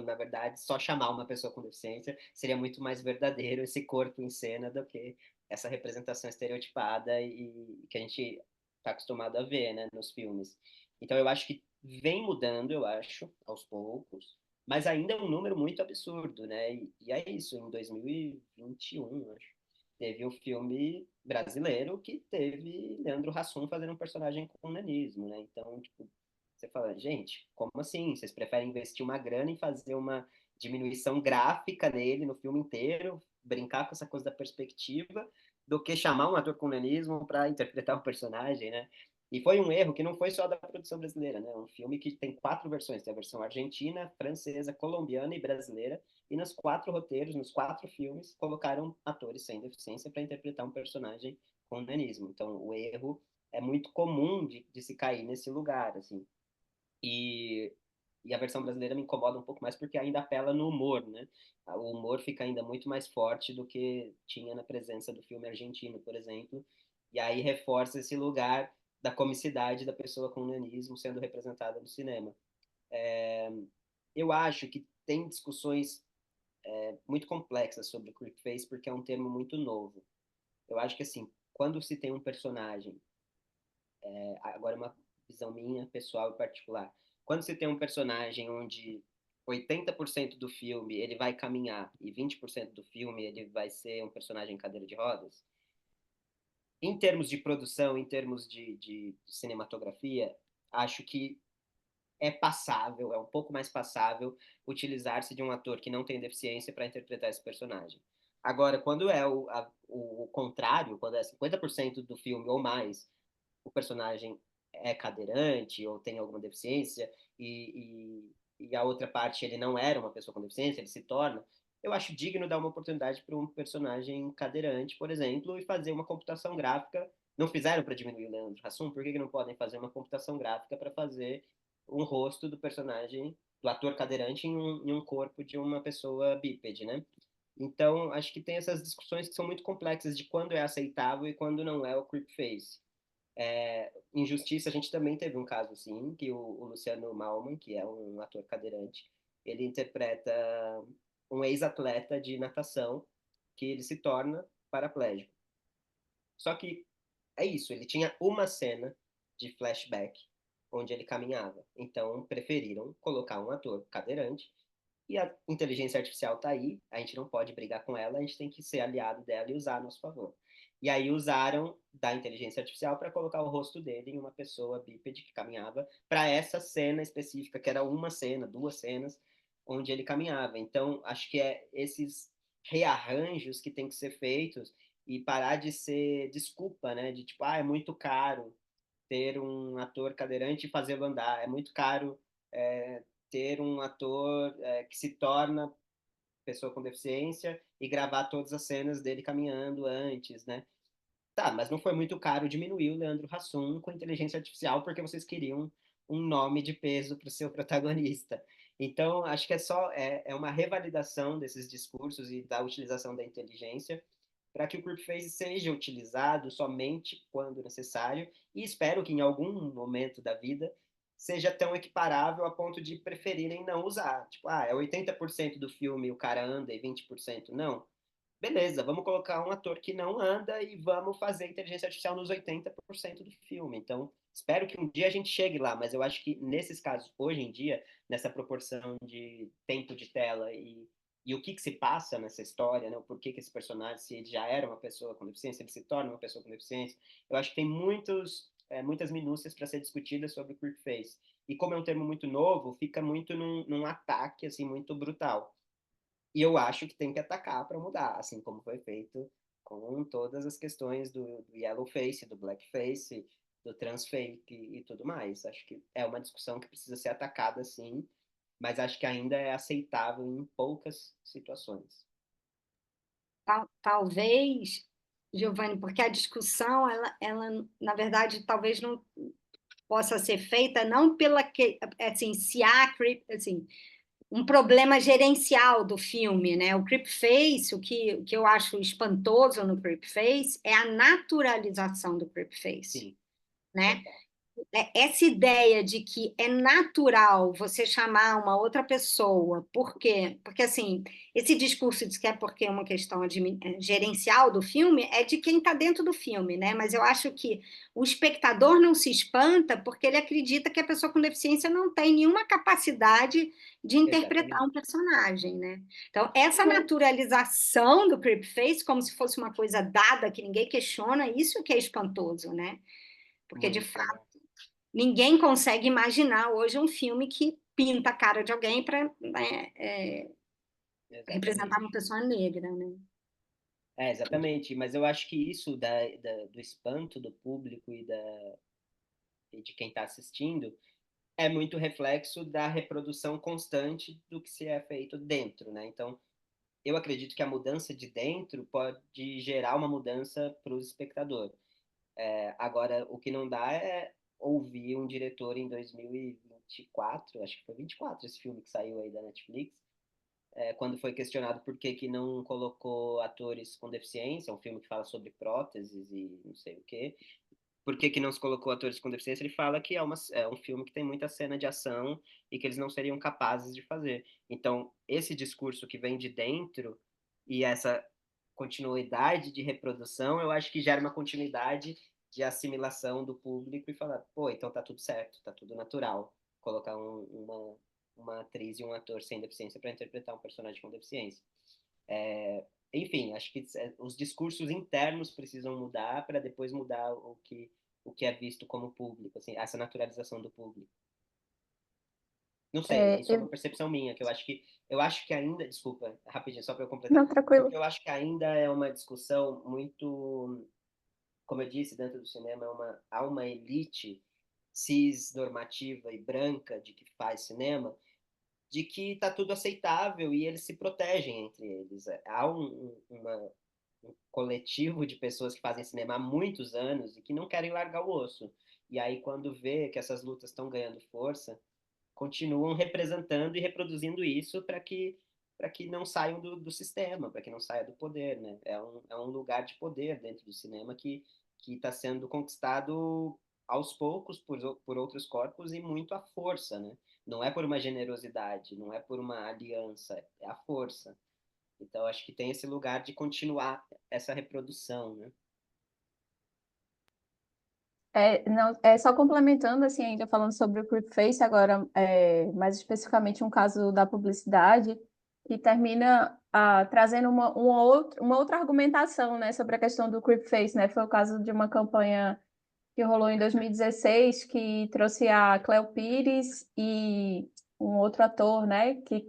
na verdade, só chamar uma pessoa com deficiência seria muito mais verdadeiro esse corpo em cena do que essa representação estereotipada e que a gente está acostumado a ver, né, nos filmes. Então, eu acho que vem mudando, eu acho, aos poucos, mas ainda é um número muito absurdo, né? E é isso, em 2021, acho, teve um filme brasileiro que teve Leandro Hassum fazendo um personagem com nanismo, né? Então, tipo, você fala, gente, como assim? Vocês preferem investir uma grana em fazer uma diminuição gráfica nele no filme inteiro, brincar com essa coisa da perspectiva, do que chamar um ator com nanismo para interpretar o personagem, né? E foi um erro que não foi só da produção brasileira, né? Um filme que tem 4 versões, tem a versão argentina, francesa, colombiana e brasileira, e nos 4 roteiros, nos 4 filmes, colocaram atores sem deficiência para interpretar um personagem com nanismo. Então, o erro é muito comum de se cair nesse lugar, assim. E, e a versão brasileira me incomoda um pouco mais porque ainda apela no humor, né? O humor fica ainda muito mais forte do que tinha na presença do filme argentino, por exemplo. E aí reforça esse lugar da comicidade da pessoa com nanismo sendo representada no cinema. Eu acho que tem discussões muito complexas sobre o creepface porque é um termo muito novo. Eu acho que, assim, quando se tem um personagem agora uma visão minha, pessoal e particular. Quando você tem um personagem onde 80% do filme ele vai caminhar e 20% do filme ele vai ser um personagem em cadeira de rodas, em termos de produção, em termos de cinematografia, acho que é passável, é um pouco mais passável utilizar-se de um ator que não tem deficiência para interpretar esse personagem. Agora, quando é o contrário, quando é 50% do filme ou mais, o personagem é cadeirante ou tem alguma deficiência e a outra parte ele não era uma pessoa com deficiência, ele se torna, eu acho digno dar uma oportunidade para um personagem cadeirante, por exemplo, e fazer uma computação gráfica. Não fizeram para diminuir o Leandro Hassum, por que não podem fazer uma computação gráfica para fazer um rosto do personagem, do ator cadeirante em um corpo de uma pessoa bípede, né? Então, acho que tem essas discussões que são muito complexas de quando é aceitável e quando não é o creepface. Em Justiça, a gente também teve um caso assim, que o Luciano Malman, que é um ator cadeirante, ele interpreta um ex-atleta de natação que ele se torna paraplégico. Só que é isso, ele tinha uma cena de flashback onde ele caminhava. Então, preferiram colocar um ator cadeirante e a inteligência artificial está aí, a gente não pode brigar com ela, a gente tem que ser aliado dela e usar a nosso favor. E aí usaram da inteligência artificial para colocar o rosto dele em uma pessoa bípede que caminhava para essa cena específica, que era uma cena, 2 cenas, onde ele caminhava. Então, acho que é esses rearranjos que tem que ser feitos e parar de ser desculpa, né? De tipo, é muito caro ter um ator cadeirante e fazê-lo andar, é muito caro ter um ator que se torna pessoa com deficiência e gravar todas as cenas dele caminhando antes, né? Tá, mas não foi muito caro diminuir o Leandro Hassum com inteligência artificial porque vocês queriam um nome de peso para o seu protagonista. Então, acho que é uma revalidação desses discursos e da utilização da inteligência para que o creepface seja utilizado somente quando necessário e espero que em algum momento da vida seja tão equiparável a ponto de preferirem não usar. Tipo, é 80% do filme o cara anda e 20% não. Beleza, vamos colocar um ator que não anda e vamos fazer inteligência artificial nos 80% do filme. Então, Espero que um dia a gente chegue lá, mas eu acho que nesses casos, hoje em dia, nessa proporção de tempo de tela e o que se passa nessa história, né? Por que esse personagem, se ele já era uma pessoa com deficiência, ele se torna uma pessoa com deficiência, eu acho que tem muitas minúcias para ser discutidas sobre o creep face. E como é um termo muito novo, fica muito num ataque assim muito brutal. E eu acho que tem que atacar para mudar, assim como foi feito com todas as questões do yellow face, do black face, do trans fake e tudo mais. Acho que é uma discussão que precisa ser atacada, sim, mas acho que ainda é aceitável em poucas situações. Talvez, Giovanni, porque a discussão, ela, na verdade, talvez não possa ser feita não pela que, assim, se há, assim, um problema gerencial do filme, né? O creep face, o que eu acho espantoso no creep face é a naturalização do creep face, Sim, né? total. Essa ideia de que é natural você chamar uma outra pessoa, por quê? Porque, assim, esse discurso de que é porque é uma questão gerencial do filme é de quem está dentro do filme, né? Mas eu acho que o espectador não se espanta porque ele acredita que a pessoa com deficiência não tem nenhuma capacidade de interpretar um Exatamente. personagem, né? Então, essa naturalização do creepface, como se fosse uma coisa dada que ninguém questiona, isso que é espantoso, né? Porque, de Muito, fato, né? ninguém consegue imaginar hoje um filme que pinta a cara de alguém para representar uma Exatamente. pessoa negra, né? Exatamente. Mas eu acho que isso do espanto do público e de quem está assistindo é muito reflexo da reprodução constante do que se é feito dentro, né? Então, eu acredito que a mudança de dentro pode gerar uma mudança para o espectador. Agora, o que não dá é ouvir um diretor em 2024, acho que foi 24 esse filme que saiu aí da Netflix, quando foi questionado por que não colocou atores com deficiência, um filme que fala sobre próteses e não sei o quê, por que não se colocou atores com deficiência, ele fala que é um filme que tem muita cena de ação e que eles não seriam capazes de fazer. Então, esse discurso que vem de dentro e essa continuidade de reprodução, eu acho que gera uma continuidade de assimilação do público e falar, pô, então tá tudo certo, tá tudo natural. Colocar uma atriz e um ator sem deficiência para interpretar um personagem com deficiência. Enfim, acho que os discursos internos precisam mudar para depois mudar o que é visto como público, assim, essa naturalização do público. Não sei, isso é uma percepção minha, que eu acho que ainda, desculpa, rapidinho, só para eu completar, Não, tranquilo. porque eu acho que ainda é uma discussão muito, como eu disse, dentro do cinema, há uma elite cis, normativa e branca de que faz cinema, de que está tudo aceitável e eles se protegem entre eles. Há um coletivo de pessoas que fazem cinema há muitos anos e que não querem largar o osso. E aí, quando vê que essas lutas estão ganhando força, continuam representando e reproduzindo isso para que não saiam do sistema, para que não saia do poder, né? É um lugar de poder dentro do cinema que está sendo conquistado aos poucos por outros corpos e muito à força, né? Não é por uma generosidade, não é por uma aliança, é a força. Então, acho que tem esse lugar de continuar essa reprodução, né? Não, só complementando, assim, ainda falando sobre o Creepface, agora, mais especificamente um caso da publicidade, que termina trazendo uma outra argumentação, né, sobre a questão do Creepface, né? Foi o caso de uma campanha que rolou em 2016, que trouxe a Cleo Pires e um outro ator, né, que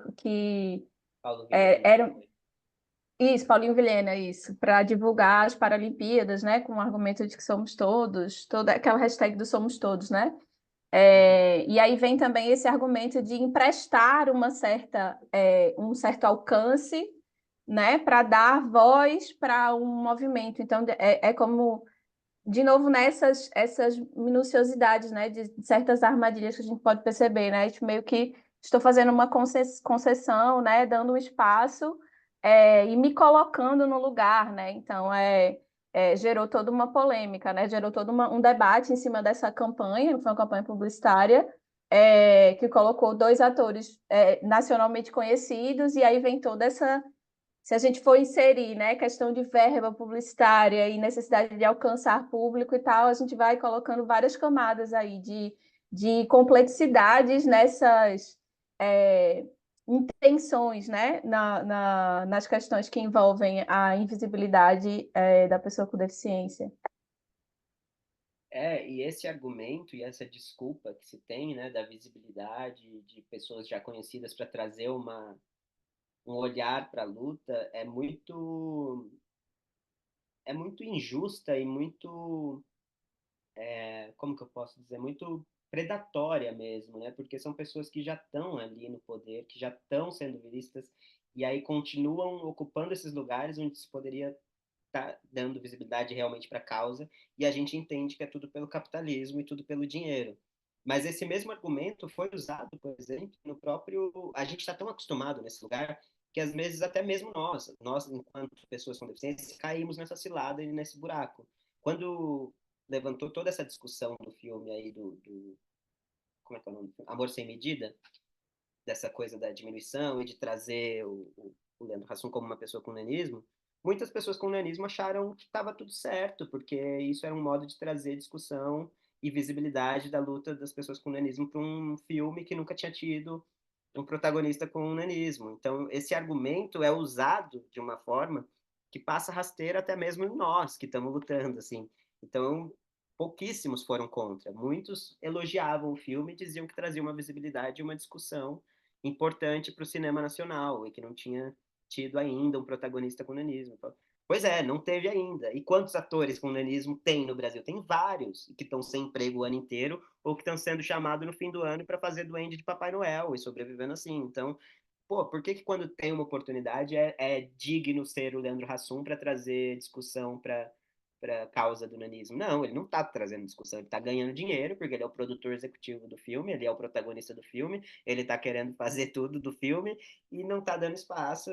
Paulo Vilhena, era isso, Paulinho Vilhena, isso, para divulgar as Paralimpíadas, né, com o argumento de que somos todos, toda aquela hashtag do somos todos, né? E aí vem também esse argumento de emprestar um certo alcance, né, para dar voz para um movimento. Então, é como, de novo, nessas essas minuciosidades, né, de certas armadilhas que a gente pode perceber, né? Tipo, meio que estou fazendo uma concessão, né, dando um espaço e me colocando no lugar, né? Então, gerou toda uma polêmica, né? Gerou todo um debate em cima dessa campanha, foi uma campanha publicitária, que colocou dois atores nacionalmente conhecidos, e aí vem toda se a gente for inserir, né, questão de verba publicitária e necessidade de alcançar público e tal, a gente vai colocando várias camadas aí de complexidades nessas intenções, né, nas questões que envolvem a invisibilidade da pessoa com deficiência. E esse argumento e essa desculpa que se tem, né, da visibilidade de pessoas já conhecidas para trazer um olhar para a luta é muito injusta e muito, como que eu posso dizer, muito predatória mesmo, né? Porque são pessoas que já estão ali no poder, que já estão sendo vistas e aí continuam ocupando esses lugares onde se poderia estar dando visibilidade realmente para a causa, e a gente entende que é tudo pelo capitalismo e tudo pelo dinheiro. Mas esse mesmo argumento foi usado, por exemplo, no próprio. A gente está tão acostumado nesse lugar que às vezes até mesmo nós enquanto pessoas com deficiência, caímos nessa cilada e nesse buraco. Quando levantou toda essa discussão do filme aí como é que é o nome? Amor Sem Medida, dessa coisa da diminuição e de trazer o Leandro Hassum como uma pessoa com nanismo, muitas pessoas com nanismo acharam que estava tudo certo, porque isso era um modo de trazer discussão e visibilidade da luta das pessoas com nanismo para um filme que nunca tinha tido um protagonista com nanismo. Então, esse argumento é usado de uma forma que passa rasteira até mesmo em nós que estamos lutando, assim. Então, pouquíssimos foram contra. Muitos elogiavam o filme e diziam que trazia uma visibilidade e uma discussão importante para o cinema nacional e que não tinha tido ainda um protagonista com nanismo. Pois é, não teve ainda. E quantos atores com nanismo tem no Brasil? Tem vários que estão sem emprego o ano inteiro ou que estão sendo chamados no fim do ano para fazer duende de Papai Noel e sobrevivendo assim. Então, pô, por que quando tem uma oportunidade é digno ser o Leandro Hassum para trazer discussão para causa do nanismo? Não, ele não está trazendo discussão, ele está ganhando dinheiro porque ele é o produtor executivo do filme, ele é o protagonista do filme, ele está querendo fazer tudo do filme e não está dando espaço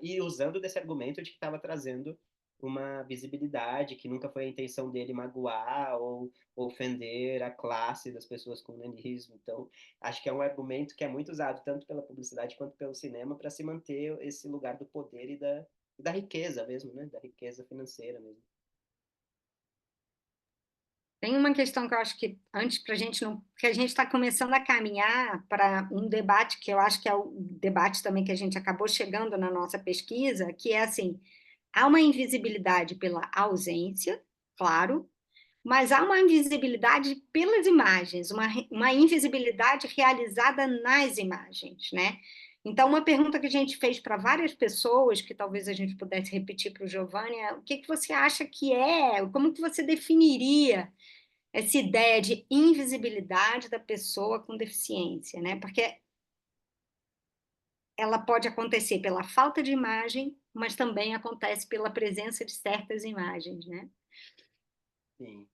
e usando desse argumento de que estava trazendo uma visibilidade que nunca foi a intenção dele magoar ou ofender a classe das pessoas com nanismo. Então, acho que é um argumento que é muito usado tanto pela publicidade quanto pelo cinema para se manter esse lugar do poder e da riqueza mesmo, né? Da riqueza financeira mesmo. Tem uma questão que eu acho que antes para a gente não, porque a gente está começando a caminhar para um debate que eu acho que é o debate também que a gente acabou chegando na nossa pesquisa, que é assim, há uma invisibilidade pela ausência, claro, mas há uma invisibilidade pelas imagens, uma invisibilidade realizada nas imagens, né? Então, uma pergunta que a gente fez para várias pessoas, que talvez a gente pudesse repetir para o Giovanni, é o que que você acha que é, como que você definiria essa ideia de invisibilidade da pessoa com deficiência, né? Porque ela pode acontecer pela falta de imagem, mas também acontece pela presença de certas imagens, né? Sim.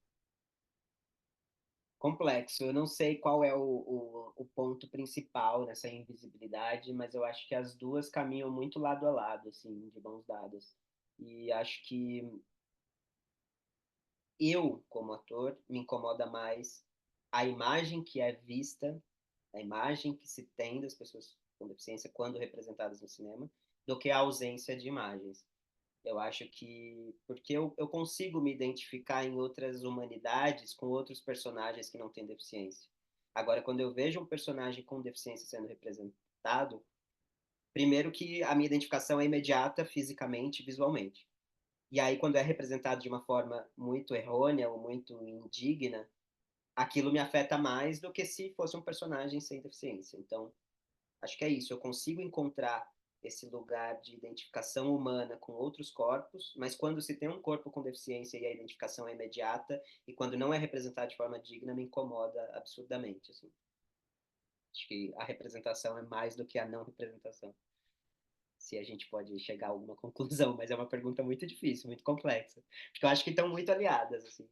Complexo. Eu não sei qual é o ponto principal nessa invisibilidade, mas eu acho que as duas caminham muito lado a lado, assim, de mãos dadas. E acho que eu, como ator, me incomoda mais a imagem que é vista, a imagem que se tem das pessoas com deficiência quando representadas no cinema, do que a ausência de imagens. Eu acho que. Porque eu consigo me identificar em outras humanidades com outros personagens que não têm deficiência. Agora, quando eu vejo um personagem com deficiência sendo representado, primeiro que a minha identificação é imediata fisicamente, visualmente. E aí, quando é representado de uma forma muito errônea ou muito indigna, aquilo me afeta mais do que se fosse um personagem sem deficiência. Então, acho que é isso. Eu consigo encontrar esse lugar de identificação humana com outros corpos, mas quando se tem um corpo com deficiência e a identificação é imediata, e quando não é representado de forma digna, me incomoda absurdamente. Assim. Acho que a representação é mais do que a não representação. Se a gente pode chegar a alguma conclusão, mas é uma pergunta muito difícil, muito complexa. Porque eu acho que estão muito aliadas, assim.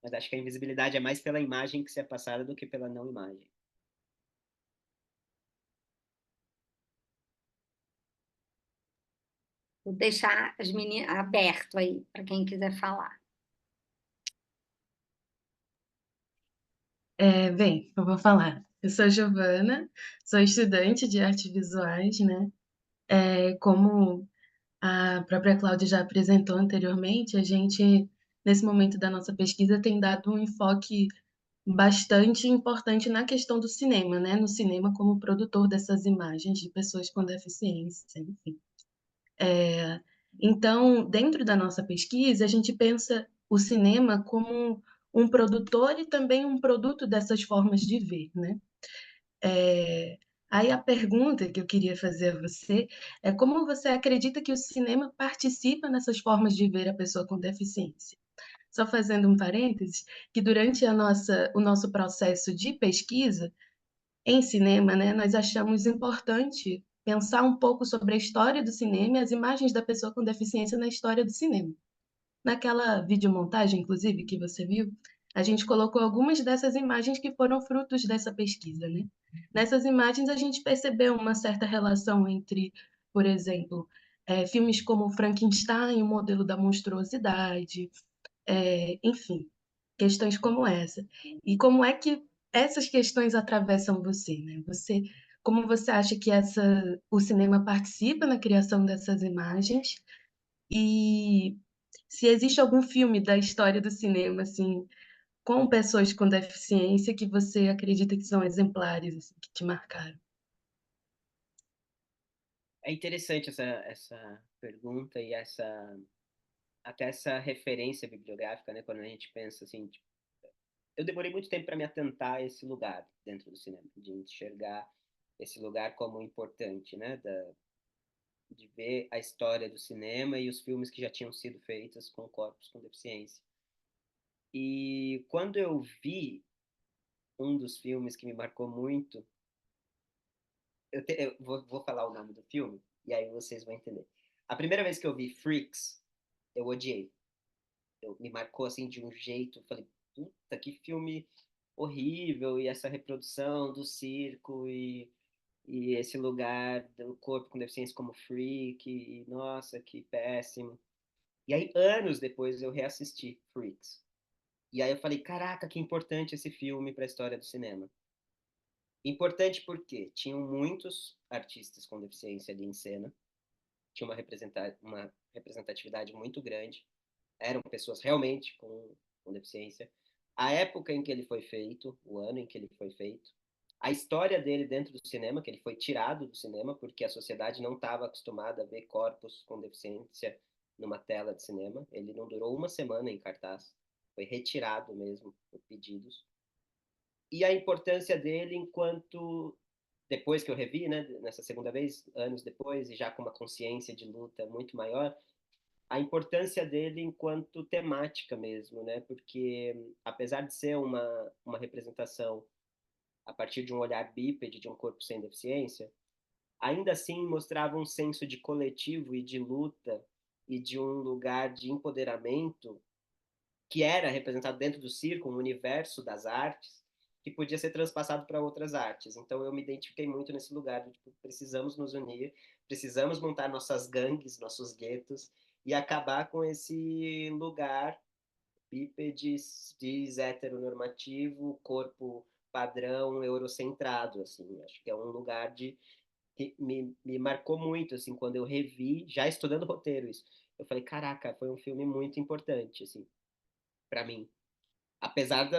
Mas acho que a invisibilidade é mais pela imagem que se é passada do que pela não imagem. Vou deixar as meninas aberto aí para quem quiser falar. Bem, eu vou falar. Eu sou Giovana, sou estudante de artes visuais, né? Como a própria Cláudia já apresentou anteriormente, a gente, nesse momento da nossa pesquisa, tem dado um enfoque bastante importante na questão do cinema, né? No cinema como produtor dessas imagens de pessoas com deficiência, enfim. Então, dentro da nossa pesquisa, a gente pensa o cinema como um produtor e também um produto dessas formas de ver, né? Aí a pergunta que eu queria fazer a você é como você acredita que o cinema participa nessas formas de ver a pessoa com deficiência? Só fazendo um parênteses, que durante o nosso processo de pesquisa em cinema, né, nós achamos importante pensar um pouco sobre a história do cinema e as imagens da pessoa com deficiência na história do cinema. Naquela videomontagem, inclusive, que você viu, a gente colocou algumas dessas imagens que foram frutos dessa pesquisa, né? Nessas imagens, a gente percebeu uma certa relação entre, por exemplo, filmes como Frankenstein, o modelo da monstruosidade, enfim, questões como essa. E como é que essas questões atravessam você, né? Como você acha que o cinema participa na criação dessas imagens? E se existe algum filme da história do cinema, assim, com pessoas com deficiência que você acredita que são exemplares, assim, que te marcaram? É interessante essa pergunta e até essa referência bibliográfica, né? Quando a gente pensa assim, tipo, eu demorei muito tempo para me atentar a esse lugar dentro do cinema, de enxergar esse lugar como importante, né? De ver a história do cinema e os filmes que já tinham sido feitos com corpos com deficiência. E quando eu vi um dos filmes que me marcou muito, eu vou falar o nome do filme e aí vocês vão entender. A primeira vez que eu vi Freaks, eu odiei. Me marcou assim de um jeito, falei, puta, que filme horrível, e essa reprodução do circo e esse lugar do corpo com deficiência como freak, e nossa, que péssimo. E aí, anos depois, eu reassisti Freaks. E aí eu falei, caraca, que importante esse filme para a história do cinema. Importante porque tinham muitos artistas com deficiência ali em cena, tinha uma representatividade muito grande, eram pessoas realmente com deficiência. A época em que ele foi feito, o ano em que ele foi feito, a história dele dentro do cinema, que ele foi tirado do cinema porque a sociedade não estava acostumada a ver corpos com deficiência numa tela de cinema. Ele não durou uma semana em cartaz, foi retirado mesmo por pedidos. E a importância dele enquanto, depois que eu revi, né, nessa segunda vez, anos depois, e já com uma consciência de luta muito maior, a importância dele enquanto temática mesmo, né? Porque apesar de ser uma representação a partir de um olhar bípede de um corpo sem deficiência, ainda assim mostrava um senso de coletivo e de luta e de um lugar de empoderamento que era representado dentro do circo, um universo das artes, que podia ser transpassado para outras artes. Então eu me identifiquei muito nesse lugar de tipo, precisamos nos unir, precisamos montar nossas gangues, nossos guetos e acabar com esse lugar bípede, cis, heteronormativo, corpo padrão, eurocentrado, assim. Acho que é um lugar que me marcou muito, assim, quando eu revi, já estudando roteiro isso. Eu falei, caraca, foi um filme muito importante, assim, para mim. Apesar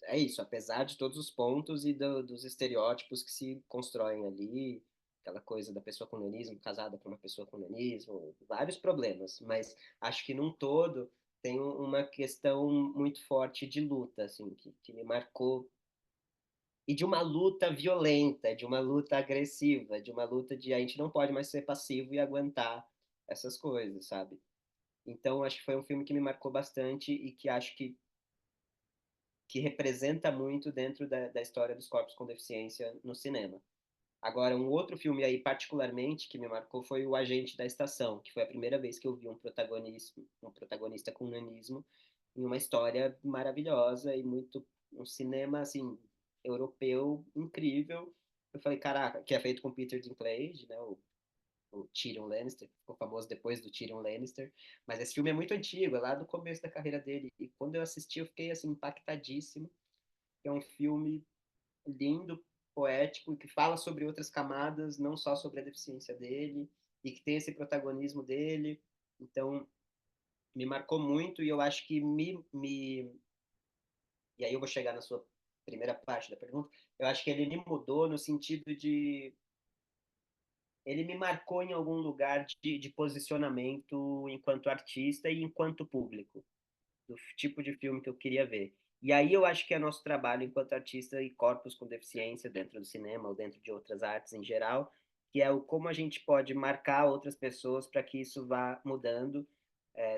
é isso, apesar de todos os pontos e dos estereótipos que se constroem ali, aquela coisa da pessoa com nanismo casada com uma pessoa com nanismo, vários problemas, mas acho que num todo tem uma questão muito forte de luta, assim, que me marcou, e de uma luta violenta, de uma luta agressiva, de uma luta de a gente não pode mais ser passivo e aguentar essas coisas, sabe? Então, acho que foi um filme que me marcou bastante e que acho que representa muito dentro da história dos corpos com deficiência no cinema. Agora, um outro filme aí particularmente que me marcou foi O Agente da Estação, que foi a primeira vez que eu vi um protagonista com nanismo em uma história maravilhosa e muito um cinema assim europeu incrível. Eu falei, caraca, que é feito com Peter Dinklage, né, o Tyrion Lannister, ficou famoso depois do Tyrion Lannister, mas esse filme é muito antigo, é lá do começo da carreira dele, e quando eu assisti eu fiquei assim impactadíssimo. É um filme lindo, poético, que fala sobre outras camadas, não só sobre a deficiência dele, e que tem esse protagonismo dele. Então, me marcou muito e eu acho que e aí eu vou chegar na sua primeira parte da pergunta, eu acho que ele me mudou no sentido de ele me marcou em algum lugar de posicionamento enquanto artista e enquanto público, do tipo de filme que eu queria ver. E aí eu acho que é nosso trabalho enquanto artista e corpos com deficiência dentro do cinema ou dentro de outras artes em geral, que é o como a gente pode marcar outras pessoas para que isso vá mudando,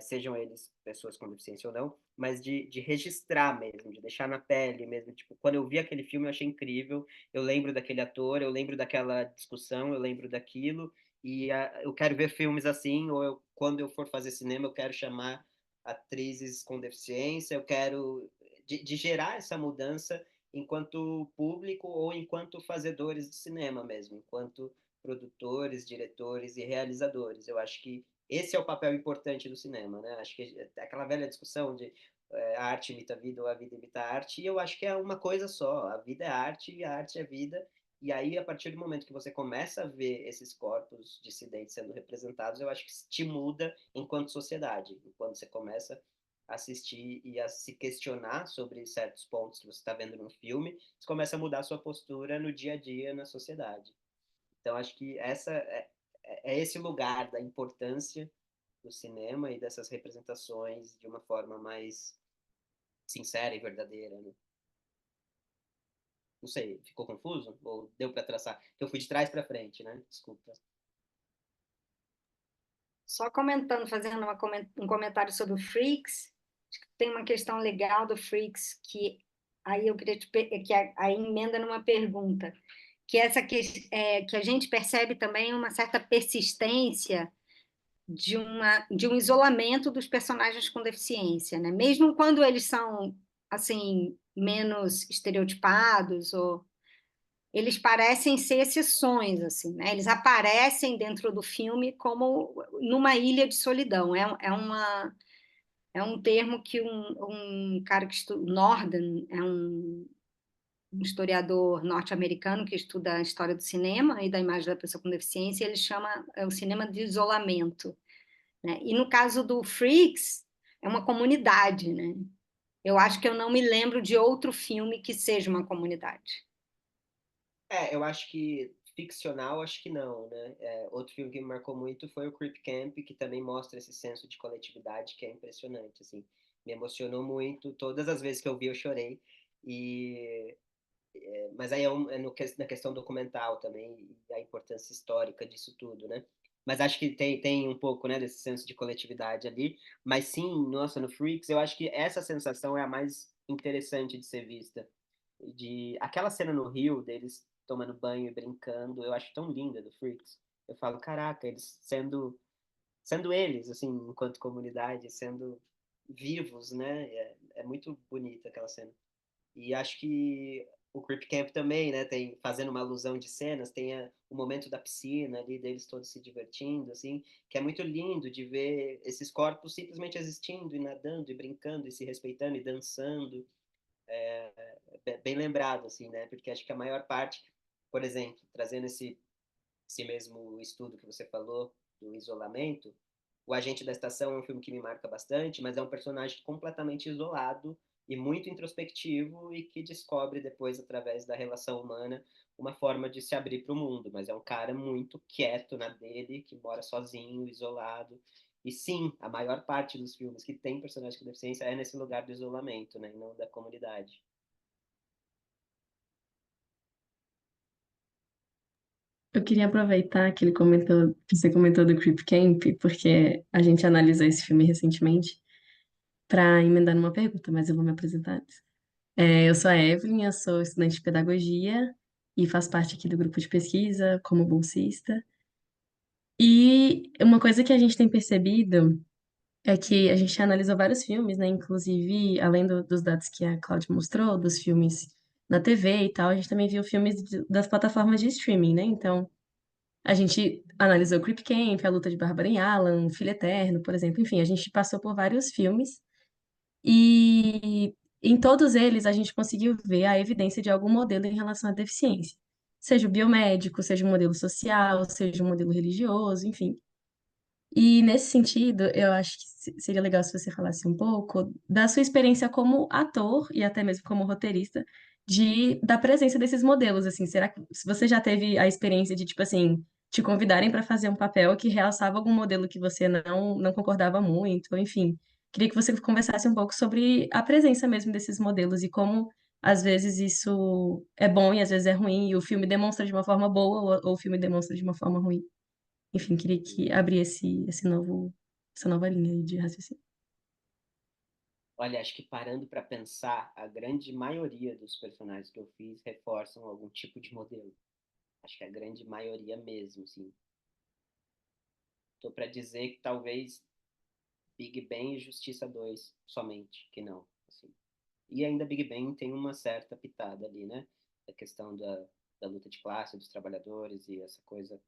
sejam eles pessoas com deficiência ou não, mas de registrar mesmo, de deixar na pele mesmo. Tipo, quando eu vi aquele filme eu achei incrível, eu lembro daquele ator, eu lembro daquela discussão, eu lembro daquilo, e eu quero ver filmes assim, ou quando eu for fazer cinema eu quero chamar atrizes com deficiência, eu quero de gerar essa mudança enquanto público ou enquanto fazedores de cinema mesmo, enquanto produtores, diretores e realizadores. Eu acho que esse é o papel importante do cinema, né? Acho que aquela velha discussão de a arte imita a vida ou a vida imita a arte, e eu acho que é uma coisa só, a vida é arte e a arte é vida, e aí, a partir do momento que você começa a ver esses corpos dissidentes sendo representados, eu acho que te muda enquanto sociedade. Enquanto você começa a assistir e a se questionar sobre certos pontos que você está vendo no filme, você começa a mudar a sua postura no dia a dia na sociedade. Então, acho que é esse lugar da importância do cinema e dessas representações de uma forma mais sincera e verdadeira, né? Não sei, ficou confuso? Ou deu para traçar? Eu fui de trás para frente, né? Desculpa. Só comentando, fazendo um comentário sobre o Freaks, acho que tem uma questão legal do Freaks que aí eu queria que aí emenda numa pergunta, que é essa que a gente percebe também uma certa persistência de um isolamento dos personagens com deficiência, né? Mesmo quando eles são assim menos estereotipados ou eles parecem ser exceções, assim, né? Eles aparecem dentro do filme como numa ilha de solidão. É um termo que um cara que estuda, Norden, um historiador norte-americano que estuda a história do cinema e da imagem da pessoa com deficiência, ele chama o cinema de isolamento, né? E no caso do Freaks, é uma comunidade, né? Eu acho que eu não me lembro de outro filme que seja uma comunidade. Eu acho que ficcional, acho que não, né? Outro filme que me marcou muito foi o Creep Camp, que também mostra esse senso de coletividade que é impressionante, assim. Me emocionou muito, todas as vezes que eu vi eu chorei, e mas aí na questão documental também, e a importância histórica disso tudo, né? Mas acho que tem um pouco, né, desse senso de coletividade ali. Mas sim, nossa, no Freaks, eu acho que essa sensação é a mais interessante de ser vista. Aquela cena no Rio, deles tomando banho e brincando, eu acho tão linda do Freaks. Eu falo, caraca, eles sendo eles, assim, enquanto comunidade, sendo vivos, né? É muito bonita aquela cena. E acho que o Creep Camp também, né, tem, fazendo uma alusão de cenas, tem o momento da piscina ali, deles todos se divertindo, assim, que é muito lindo de ver esses corpos simplesmente existindo e nadando e brincando e se respeitando e dançando. Bem lembrado, assim, né, porque acho que a maior parte, por exemplo, trazendo esse mesmo estudo que você falou do isolamento, o Agente da Estação é um filme que me marca bastante, mas é um personagem completamente isolado e muito introspectivo e que descobre depois, através da relação humana, uma forma de se abrir para o mundo. Mas é um cara muito quieto na dele, que mora sozinho, isolado. E sim, a maior parte dos filmes que tem personagem com deficiência é nesse lugar do isolamento, né, e não da comunidade. Eu queria aproveitar que que você comentou do Creep Camp, porque a gente analisou esse filme recentemente, para emendar numa pergunta, mas eu vou me apresentar antes. Eu sou a Evelyn, eu sou estudante de pedagogia e faço parte aqui do grupo de pesquisa como bolsista. E uma coisa que a gente tem percebido é que a gente analisou vários filmes, né? Inclusive, além dos dados que a Cláudia mostrou, dos filmes na TV e tal, a gente também viu filmes das plataformas de streaming, né? Então, a gente analisou Creep Camp, A Luta de Bárbara e Alan, Filho Eterno, por exemplo. Enfim, a gente passou por vários filmes e em todos eles a gente conseguiu ver a evidência de algum modelo em relação à deficiência. seja o biomédico, seja o modelo social, seja o modelo religioso, enfim. E nesse sentido, eu acho que seria legal se você falasse um pouco da sua experiência como ator e até mesmo como roteirista da presença desses modelos, assim, será que se você já teve a experiência de, tipo assim, te convidarem para fazer um papel que realçava algum modelo que você não concordava muito, ou enfim, queria que você conversasse um pouco sobre a presença mesmo desses modelos e como às vezes isso é bom e às vezes é ruim, e o filme demonstra de uma forma boa ou o filme demonstra de uma forma ruim. Enfim, queria que abrir essa nova linha aí de raciocínio. Olha, acho que parando para pensar, a grande maioria dos personagens que eu fiz reforçam algum tipo de modelo. Acho que a grande maioria mesmo, sim. Tô para dizer que talvez Big Bang e Justiça 2 somente, que não, assim. E ainda Big Bang tem uma certa pitada ali, né? A questão da luta de classe dos trabalhadores e essa coisa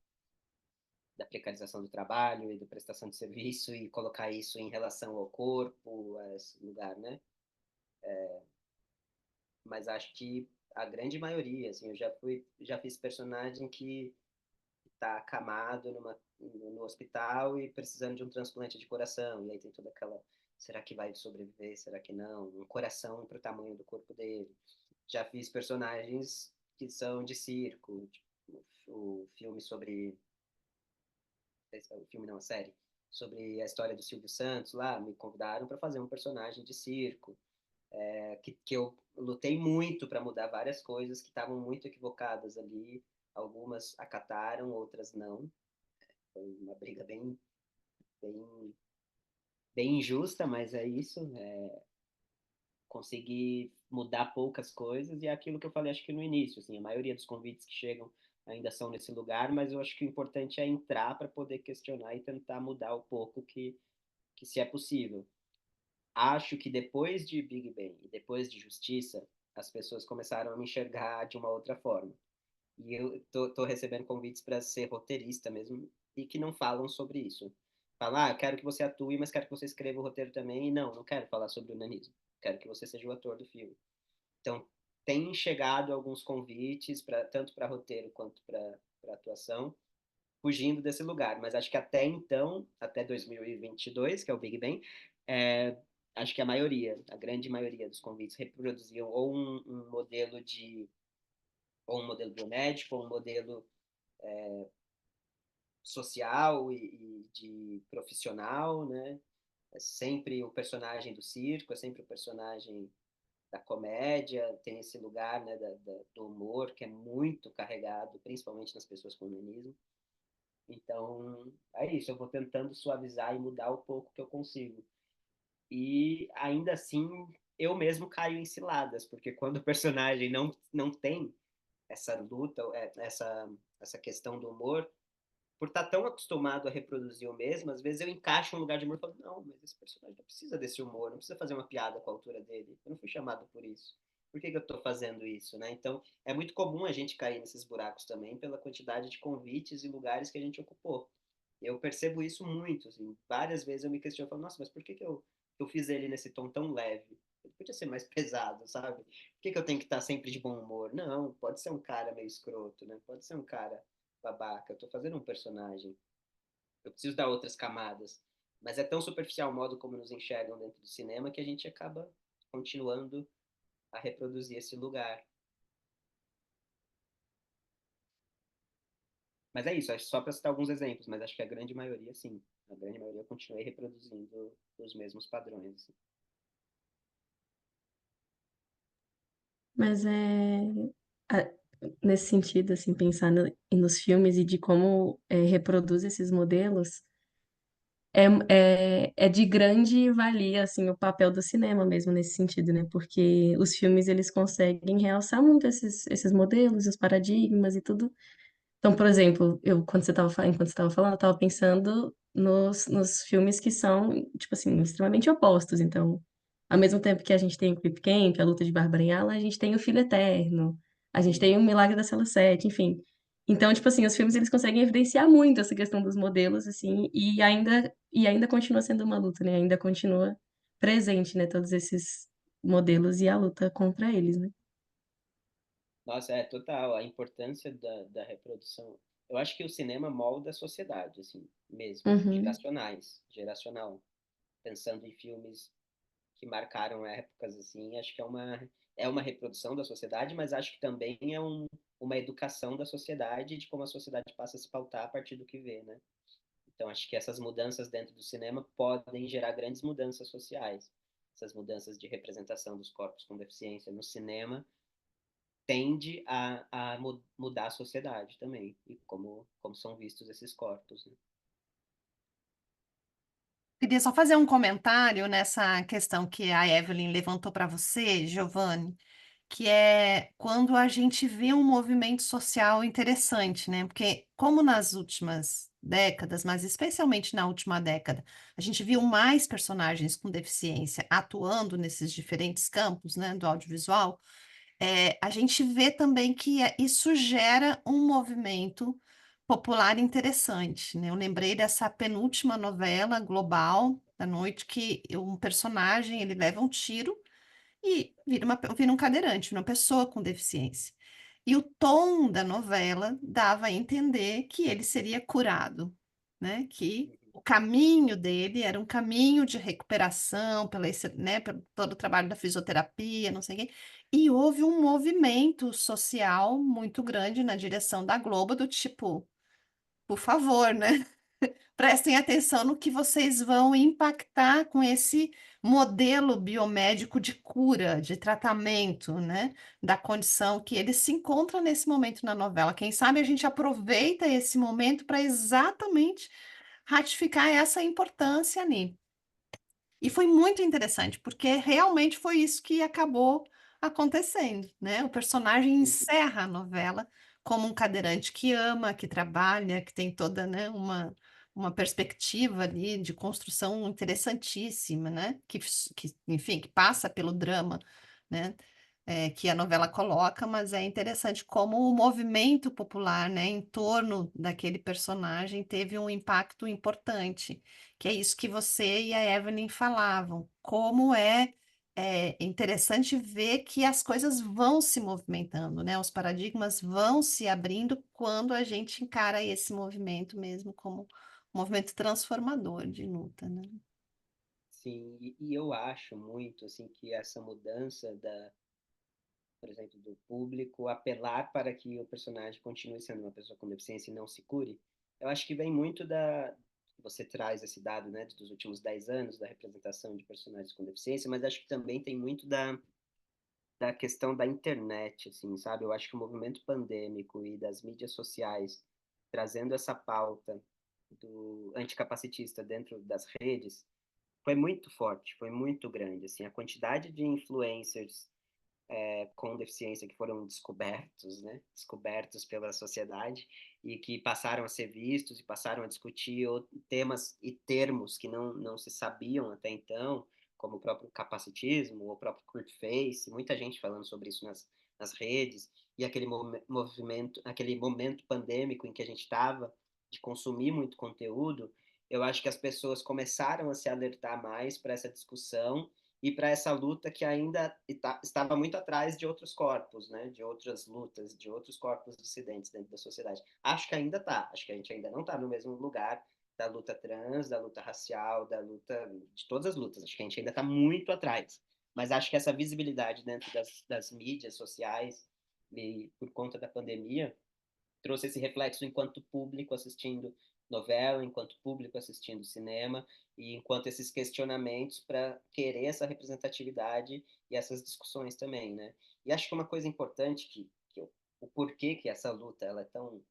da precarização do trabalho e da prestação de serviço e colocar isso em relação ao corpo, a esse lugar, né? Mas acho que a grande maioria, assim, já fiz personagem que está acamado no hospital e precisando de um transplante de coração, e aí tem toda aquela, será que vai sobreviver, será que não? Um coração para o tamanho do corpo dele. Já fiz personagens que são de circo, tipo, o filme sobre, o filme não, a série, sobre a história do Silvio Santos lá, me convidaram para fazer um personagem de circo, que eu lutei muito para mudar várias coisas que estavam muito equivocadas ali. Algumas acataram, outras não. Foi uma briga bem, bem injusta, mas é isso. Consegui mudar poucas coisas e é aquilo que eu falei, acho que no início, assim, a maioria dos convites que chegam ainda são nesse lugar, mas eu acho que o importante é entrar para poder questionar e tentar mudar o pouco que se é possível. Acho que depois de Big Bang e depois de Justiça, as pessoas começaram a me enxergar de uma outra forma. E eu tô recebendo convites para ser roteirista mesmo e que não falam sobre isso. Falam, eu quero que você atue, mas quero que você escreva o roteiro também. E não quero falar sobre o nanismo. Quero que você seja o ator do filme. Então, tem chegado alguns convites, tanto para roteiro quanto para atuação, fugindo desse lugar. Mas acho que até então, até 2022, que é o Big Bang, é, acho que a grande maioria dos convites reproduziam ou um modelo ou um modelo biomédico, ou um modelo social e de profissional, né? É sempre o personagem do circo, é sempre o personagem da comédia, tem esse lugar, né, do humor que é muito carregado, principalmente nas pessoas com nanismo. Então, é isso, eu vou tentando suavizar e mudar o pouco que eu consigo. E ainda assim, eu mesmo caio em ciladas, porque quando o personagem não tem essa luta, essa questão do humor, por estar tão acostumado a reproduzir o mesmo, às vezes eu encaixo um lugar de humor e falo, não, mas esse personagem não precisa desse humor, não precisa fazer uma piada com a altura dele, eu não fui chamado por isso. Por que eu estou fazendo isso, né? Então, é muito comum a gente cair nesses buracos também pela quantidade de convites e lugares que a gente ocupou. Eu percebo isso muito, assim, várias vezes eu me questiono, eu falo, nossa, mas por que eu fiz ele nesse tom tão leve? Ele podia ser mais pesado, sabe? Por que eu tenho que estar sempre de bom humor? Não, pode ser um cara meio escroto, né? Pode ser um cara babaca, eu tô fazendo um personagem. Eu preciso dar outras camadas. Mas é tão superficial o modo como nos enxergam dentro do cinema que a gente acaba continuando a reproduzir esse lugar. Mas é isso, é só para citar alguns exemplos, mas acho que a grande maioria, sim. A grande maioria eu continuei reproduzindo os mesmos padrões. Assim. Mas a- nesse sentido, assim, pensar nos filmes e de como reproduz esses modelos, é de grande valia, assim, o papel do cinema mesmo nesse sentido, né? Porque os filmes, eles conseguem realçar muito esses modelos, os paradigmas e tudo. Então, por exemplo, enquanto você estava falando, eu estava pensando nos filmes que são, tipo assim, extremamente opostos. Então, ao mesmo tempo que a gente tem o Crip Camp, a Luta de Bárbara em Ala, a gente tem o Filho Eterno, a gente tem o Milagre da Cela 7, enfim. Então, tipo assim, os filmes eles conseguem evidenciar muito essa questão dos modelos, assim, e ainda continua sendo uma luta, né? Ainda continua presente, né? Todos esses modelos e a luta contra eles, né? Nossa, total, a importância da reprodução. Eu acho que o cinema molda a sociedade, assim, mesmo, Uhum. geracional. Pensando em filmes que marcaram épocas, assim, acho que é uma reprodução da sociedade, mas acho que também é uma educação da sociedade, de como a sociedade passa a se pautar a partir do que vê, né? Então, acho que essas mudanças dentro do cinema podem gerar grandes mudanças sociais. Essas mudanças de representação dos corpos com deficiência no cinema tende a mudar a sociedade também, e como são vistos esses corpos, né? Queria só fazer um comentário nessa questão que a Evelyn levantou para você, Giovanni, que é quando a gente vê um movimento social interessante, né? Porque como nas últimas décadas, mas especialmente na última década, a gente viu mais personagens com deficiência atuando nesses diferentes campos, né, do audiovisual, a gente vê também que isso gera um movimento popular interessante, né? Eu lembrei dessa penúltima novela global da noite que um personagem ele leva um tiro e vira um cadeirante, uma pessoa com deficiência. E o tom da novela dava a entender que ele seria curado, né? Que o caminho dele era um caminho de recuperação, né, pelo todo o trabalho da fisioterapia, não sei o quê. E houve um movimento social muito grande na direção da Globo, do tipo, por favor, né? Prestem atenção no que vocês vão impactar com esse modelo biomédico de cura, de tratamento, né? Da condição que ele se encontra nesse momento na novela. Quem sabe a gente aproveita esse momento para exatamente ratificar essa importância ali. E foi muito interessante, porque realmente foi isso que acabou acontecendo, né? O personagem Uhum. encerra a novela como um cadeirante que ama, que trabalha, que tem toda, né, uma perspectiva ali de construção interessantíssima, né? Enfim, que passa pelo drama, né? Que a novela coloca, mas é interessante como o movimento popular, né, em torno daquele personagem teve um impacto importante, que é isso que você e a Evelyn falavam, como é interessante ver que as coisas vão se movimentando, né? Os paradigmas vão se abrindo quando a gente encara esse movimento mesmo como um movimento transformador de luta, né? Sim, e eu acho muito, assim, que essa mudança por exemplo, do público apelar para que o personagem continue sendo uma pessoa com deficiência e não se cure, eu acho que vem muito você traz esse dado, né, dos últimos 10 anos da representação de personagens com deficiência, mas acho que também tem muito da questão da internet, assim, sabe? Eu acho que o movimento pandêmico e das mídias sociais trazendo essa pauta do anticapacitista dentro das redes foi muito forte, foi muito grande, assim, a quantidade de influencers com deficiência que foram descobertos, né? Descobertos pela sociedade e que passaram a ser vistos e passaram a discutir temas e termos que não se sabiam até então, como o próprio capacitismo, o próprio Kurt Face, muita gente falando sobre isso nas redes, e aquele movimento, aquele momento pandêmico em que a gente estava de consumir muito conteúdo, eu acho que as pessoas começaram a se alertar mais para essa discussão e para essa luta que ainda estava muito atrás de outros corpos, né? De outras lutas, de outros corpos dissidentes dentro da sociedade. Acho que ainda está, acho que a gente ainda não está no mesmo lugar da luta trans, da luta racial, da luta de todas as lutas. Acho que a gente ainda está muito atrás. Mas acho que essa visibilidade dentro das mídias sociais e por conta da pandemia trouxe esse reflexo enquanto público assistindo novela, enquanto público assistindo cinema, e enquanto esses questionamentos para querer essa representatividade e essas discussões também, né? E acho que uma coisa importante o porquê que essa luta ela é tão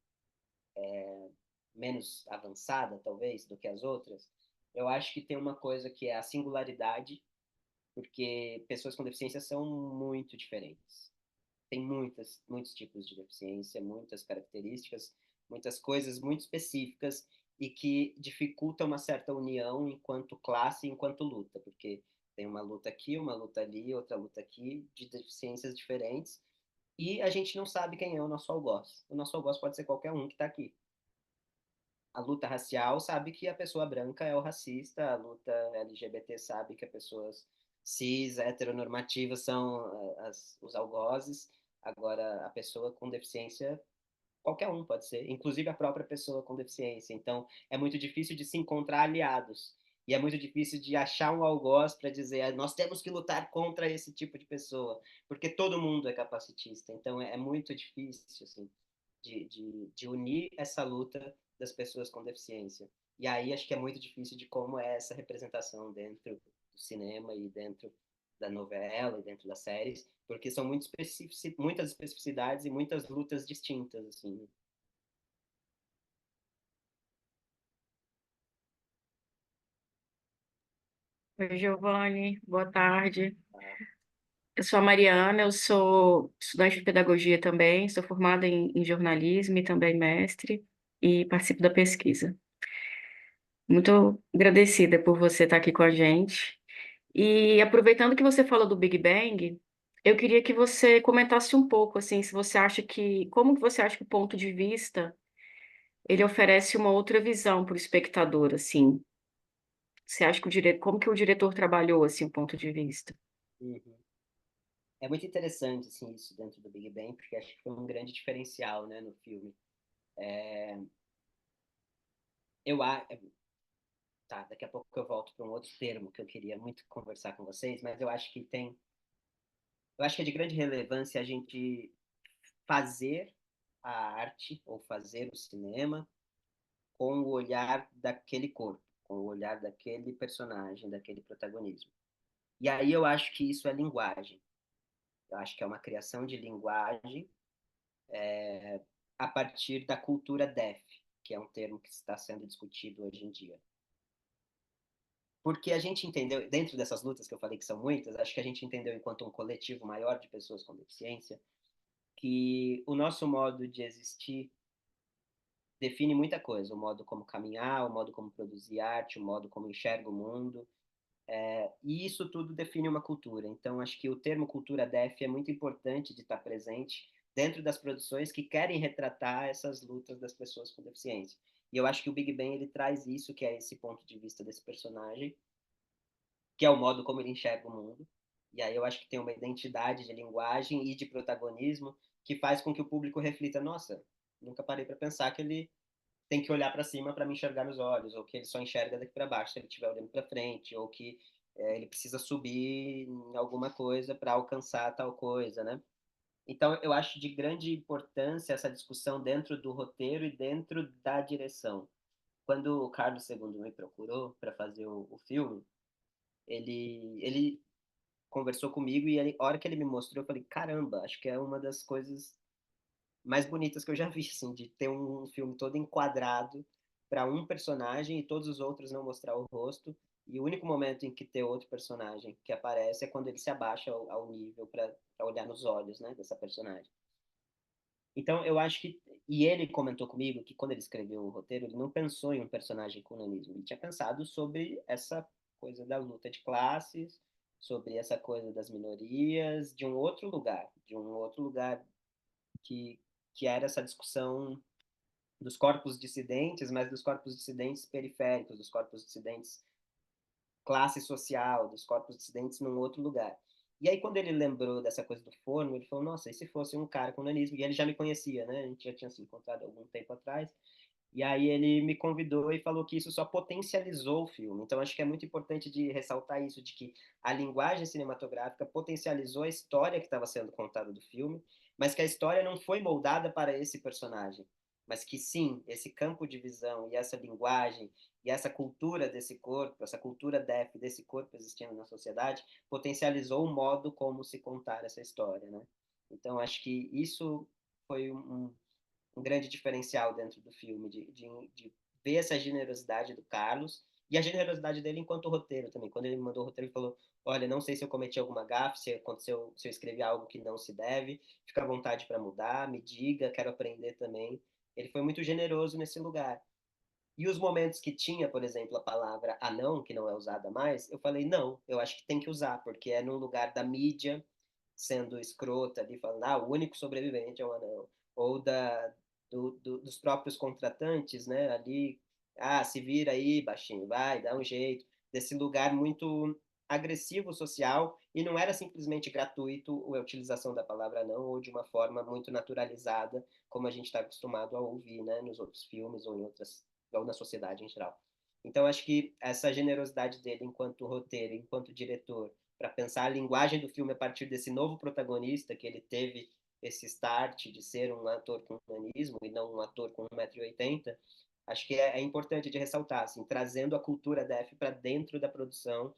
menos avançada, talvez, do que as outras, eu acho que tem uma coisa que é a singularidade, porque pessoas com deficiência são muito diferentes. Tem muitos tipos de deficiência, muitas características, muitas coisas muito específicas e que dificultam uma certa união enquanto classe, enquanto luta, porque tem uma luta aqui, uma luta ali, outra luta aqui, de deficiências diferentes, e a gente não sabe quem é o nosso algoz. O nosso algoz pode ser qualquer um que está aqui. A luta racial sabe que a pessoa branca é o racista, a luta LGBT sabe que as pessoas cis, heteronormativas são os algozes, Agora, a pessoa com deficiência, qualquer um pode ser, inclusive a própria pessoa com deficiência. Então, é muito difícil de se encontrar aliados. E é muito difícil de achar um algoz para dizer, nós temos que lutar contra esse tipo de pessoa, porque todo mundo é capacitista. Então, é muito difícil, assim, de unir essa luta das pessoas com deficiência. E aí acho que é muito difícil de como é essa representação dentro do cinema e dentro da novela e dentro das séries, porque são muitas especificidades e muitas lutas distintas, assim. Oi, Giovanni, boa tarde. Eu sou a Mariana, eu sou estudante de pedagogia também, sou formada em jornalismo e também mestre, e participo da pesquisa. Muito agradecida por você estar aqui com a gente. E aproveitando que você falou do Big Bang, eu queria que você comentasse um pouco, assim, se você acha que, como que você acha que o ponto de vista, ele oferece uma outra visão para o espectador, assim. Você acha que como que o diretor trabalhou, assim, o ponto de vista? Uhum. É muito interessante, assim, isso dentro do Big Bang, porque acho que foi um grande diferencial, né, no filme. Eu acho... Tá, daqui a pouco eu volto para um outro termo que eu queria muito conversar com vocês, mas eu acho que tem... Eu acho que é de grande relevância a gente fazer a arte ou fazer o cinema com o olhar daquele corpo, com o olhar daquele personagem, daquele protagonismo. E aí eu acho que isso é linguagem. Eu acho que é uma criação de linguagem a partir da cultura deaf, que é um termo que está sendo discutido hoje em dia. Porque a gente entendeu, dentro dessas lutas que eu falei que são muitas, acho que a gente entendeu enquanto um coletivo maior de pessoas com deficiência, que o nosso modo de existir define muita coisa, o modo como caminhar, o modo como produzir arte, o modo como enxerga o mundo, e isso tudo define uma cultura. Então, acho que o termo cultura deaf é muito importante de estar presente dentro das produções que querem retratar essas lutas das pessoas com deficiência. E eu acho que o Big Bang ele traz isso, que é esse ponto de vista desse personagem, que é o modo como ele enxerga o mundo. E aí eu acho que tem uma identidade de linguagem e de protagonismo que faz com que o público reflita: nossa, nunca parei para pensar que ele tem que olhar para cima para me enxergar nos olhos, ou que ele só enxerga daqui para baixo se ele estiver olhando para frente, ou que ele precisa subir em alguma coisa para alcançar tal coisa, né? Então, eu acho de grande importância essa discussão dentro do roteiro e dentro da direção. Quando o Carlos II me procurou para fazer o filme, ele conversou comigo e a hora que ele me mostrou, eu falei, caramba, acho que é uma das coisas mais bonitas que eu já vi, assim, de ter um filme todo enquadrado para um personagem e todos os outros não mostrar o rosto. E o único momento em que tem outro personagem que aparece é quando ele se abaixa ao nível para olhar nos olhos, né, dessa personagem. Então, eu acho que. E ele comentou comigo que quando ele escreveu o roteiro, ele não pensou em um personagem com nanismo. Ele tinha pensado sobre essa coisa da luta de classes, sobre essa coisa das minorias, de um outro lugar que, que era essa discussão dos corpos dissidentes, mas dos corpos dissidentes periféricos, dos corpos dissidentes classe social, dos corpos dissidentes num outro lugar. E aí, quando ele lembrou dessa coisa do forno, ele falou, nossa, e se fosse um cara com nanismo? E ele já me conhecia, né? A gente já tinha se encontrado há algum tempo atrás. E aí ele me convidou e falou que isso só potencializou o filme. Então, acho que é muito importante de ressaltar isso, de que a linguagem cinematográfica potencializou a história que estava sendo contada do filme, mas que a história não foi moldada para esse personagem, mas que sim, esse campo de visão e essa linguagem e essa cultura desse corpo, essa cultura deaf desse corpo existindo na sociedade, potencializou o modo como se contar essa história, né? Então, acho que isso foi um grande diferencial dentro do filme, de ver essa generosidade do Carlos e a generosidade dele enquanto roteiro também. Quando ele me mandou o roteiro, ele falou, olha, não sei se eu cometi alguma gafe, se aconteceu, se eu escrevi algo que não se deve, fica à vontade para mudar, me diga, quero aprender também. Ele foi muito generoso nesse lugar. E os momentos que tinha, por exemplo, a palavra anão, que não é usada mais, eu falei, não, eu acho que tem que usar, porque é num lugar da mídia sendo escrota ali, falando, o único sobrevivente é um anão. Ou dos próprios contratantes, né, ali, se vira aí, baixinho, vai, dá um jeito. Desse lugar muito agressivo social, e não era simplesmente gratuito a utilização da palavra não, ou de uma forma muito naturalizada, como a gente está acostumado a ouvir, né, nos outros filmes ou ou na sociedade em geral. Então, acho que essa generosidade dele enquanto roteiro, enquanto diretor, para pensar a linguagem do filme a partir desse novo protagonista que ele teve esse start de ser um ator com humanismo e não um ator com 1,80 m, acho que é importante de ressaltar, assim, trazendo a cultura def para dentro da produção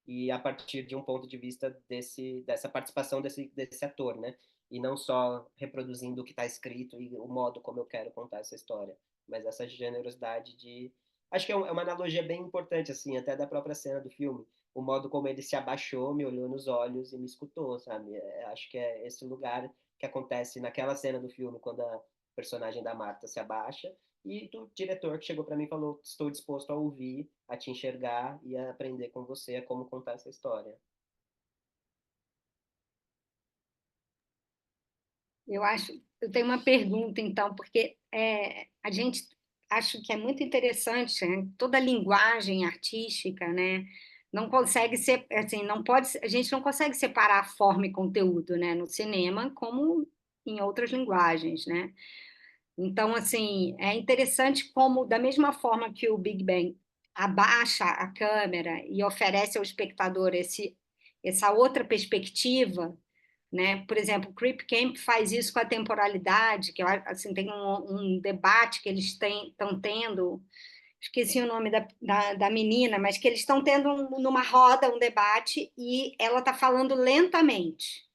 e a partir de um ponto de vista dessa participação desse ator, né? E não só reproduzindo o que está escrito e o modo como eu quero contar essa história, mas essa generosidade de... Acho que é uma analogia bem importante, assim, até da própria cena do filme. O modo como ele se abaixou, me olhou nos olhos e me escutou, sabe? Acho que é esse lugar que acontece naquela cena do filme, quando a personagem da Marta se abaixa, e do diretor que chegou para mim e falou: estou disposto a ouvir, a te enxergar e a aprender com você a como contar essa história. Eu tenho uma pergunta, então, porque a gente acho que é muito interessante, né? Toda a linguagem artística, né? Não consegue ser, assim, não pode, a gente não consegue separar forma e conteúdo, né? No cinema, como em outras linguagens, né? Então, assim, é interessante como, da mesma forma que o Big Bang abaixa a câmera e oferece ao espectador essa outra perspectiva, né? Por exemplo, o Creep Camp faz isso com a temporalidade, que eu, assim, tem um debate que eles estão tendo, esqueci o nome da menina, mas que eles estão tendo numa roda um debate e ela está falando lentamente,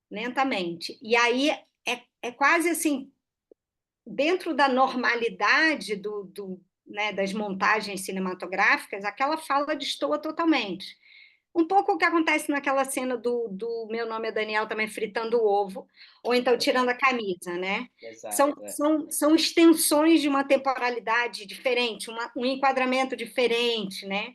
lentamente. E aí é quase assim, dentro da normalidade né, das montagens cinematográficas, aquela fala destoa totalmente. Um pouco o que acontece naquela cena do Meu Nome é Daniel também fritando o ovo, ou então tirando a camisa, né? Exato, São extensões de uma temporalidade diferente, um enquadramento diferente, né?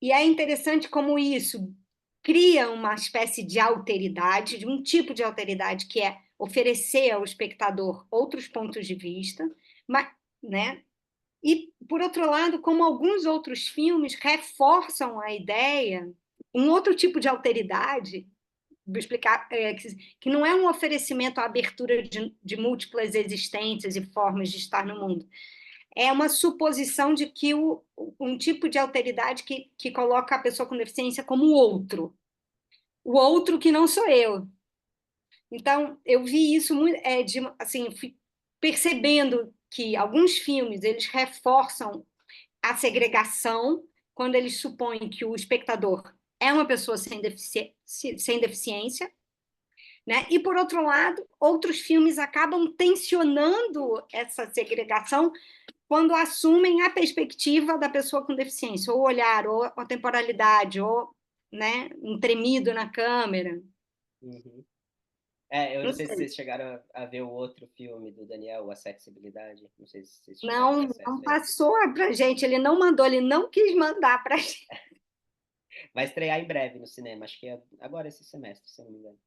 E é interessante como isso cria uma espécie de alteridade, de um tipo de alteridade que é oferecer ao espectador outros pontos de vista, mas, né? E, por outro lado, como alguns outros filmes reforçam a ideia, um outro tipo de alteridade, vou explicar, que não é um oferecimento à abertura de múltiplas existências e formas de estar no mundo, é uma suposição de que um tipo de alteridade que coloca a pessoa com deficiência como o outro que não sou eu. Então, eu vi isso muito, assim, fui percebendo que alguns filmes eles reforçam a segregação quando eles supõem que o espectador é uma pessoa sem deficiência, né? E, por outro lado, outros filmes acabam tensionando essa segregação quando assumem a perspectiva da pessoa com deficiência, ou o olhar, ou a temporalidade, ou, né, um tremido na câmera. Uhum. Eu não sei se vocês chegaram a ver o outro filme do Daniel, Acessibilidade. Não sei se vocês tiveram Não, acesso a não ele. passou para gente, ele não mandou, ele não quis mandar para gente. Vai estrear em breve no cinema, acho que é agora esse semestre, se eu não me engano.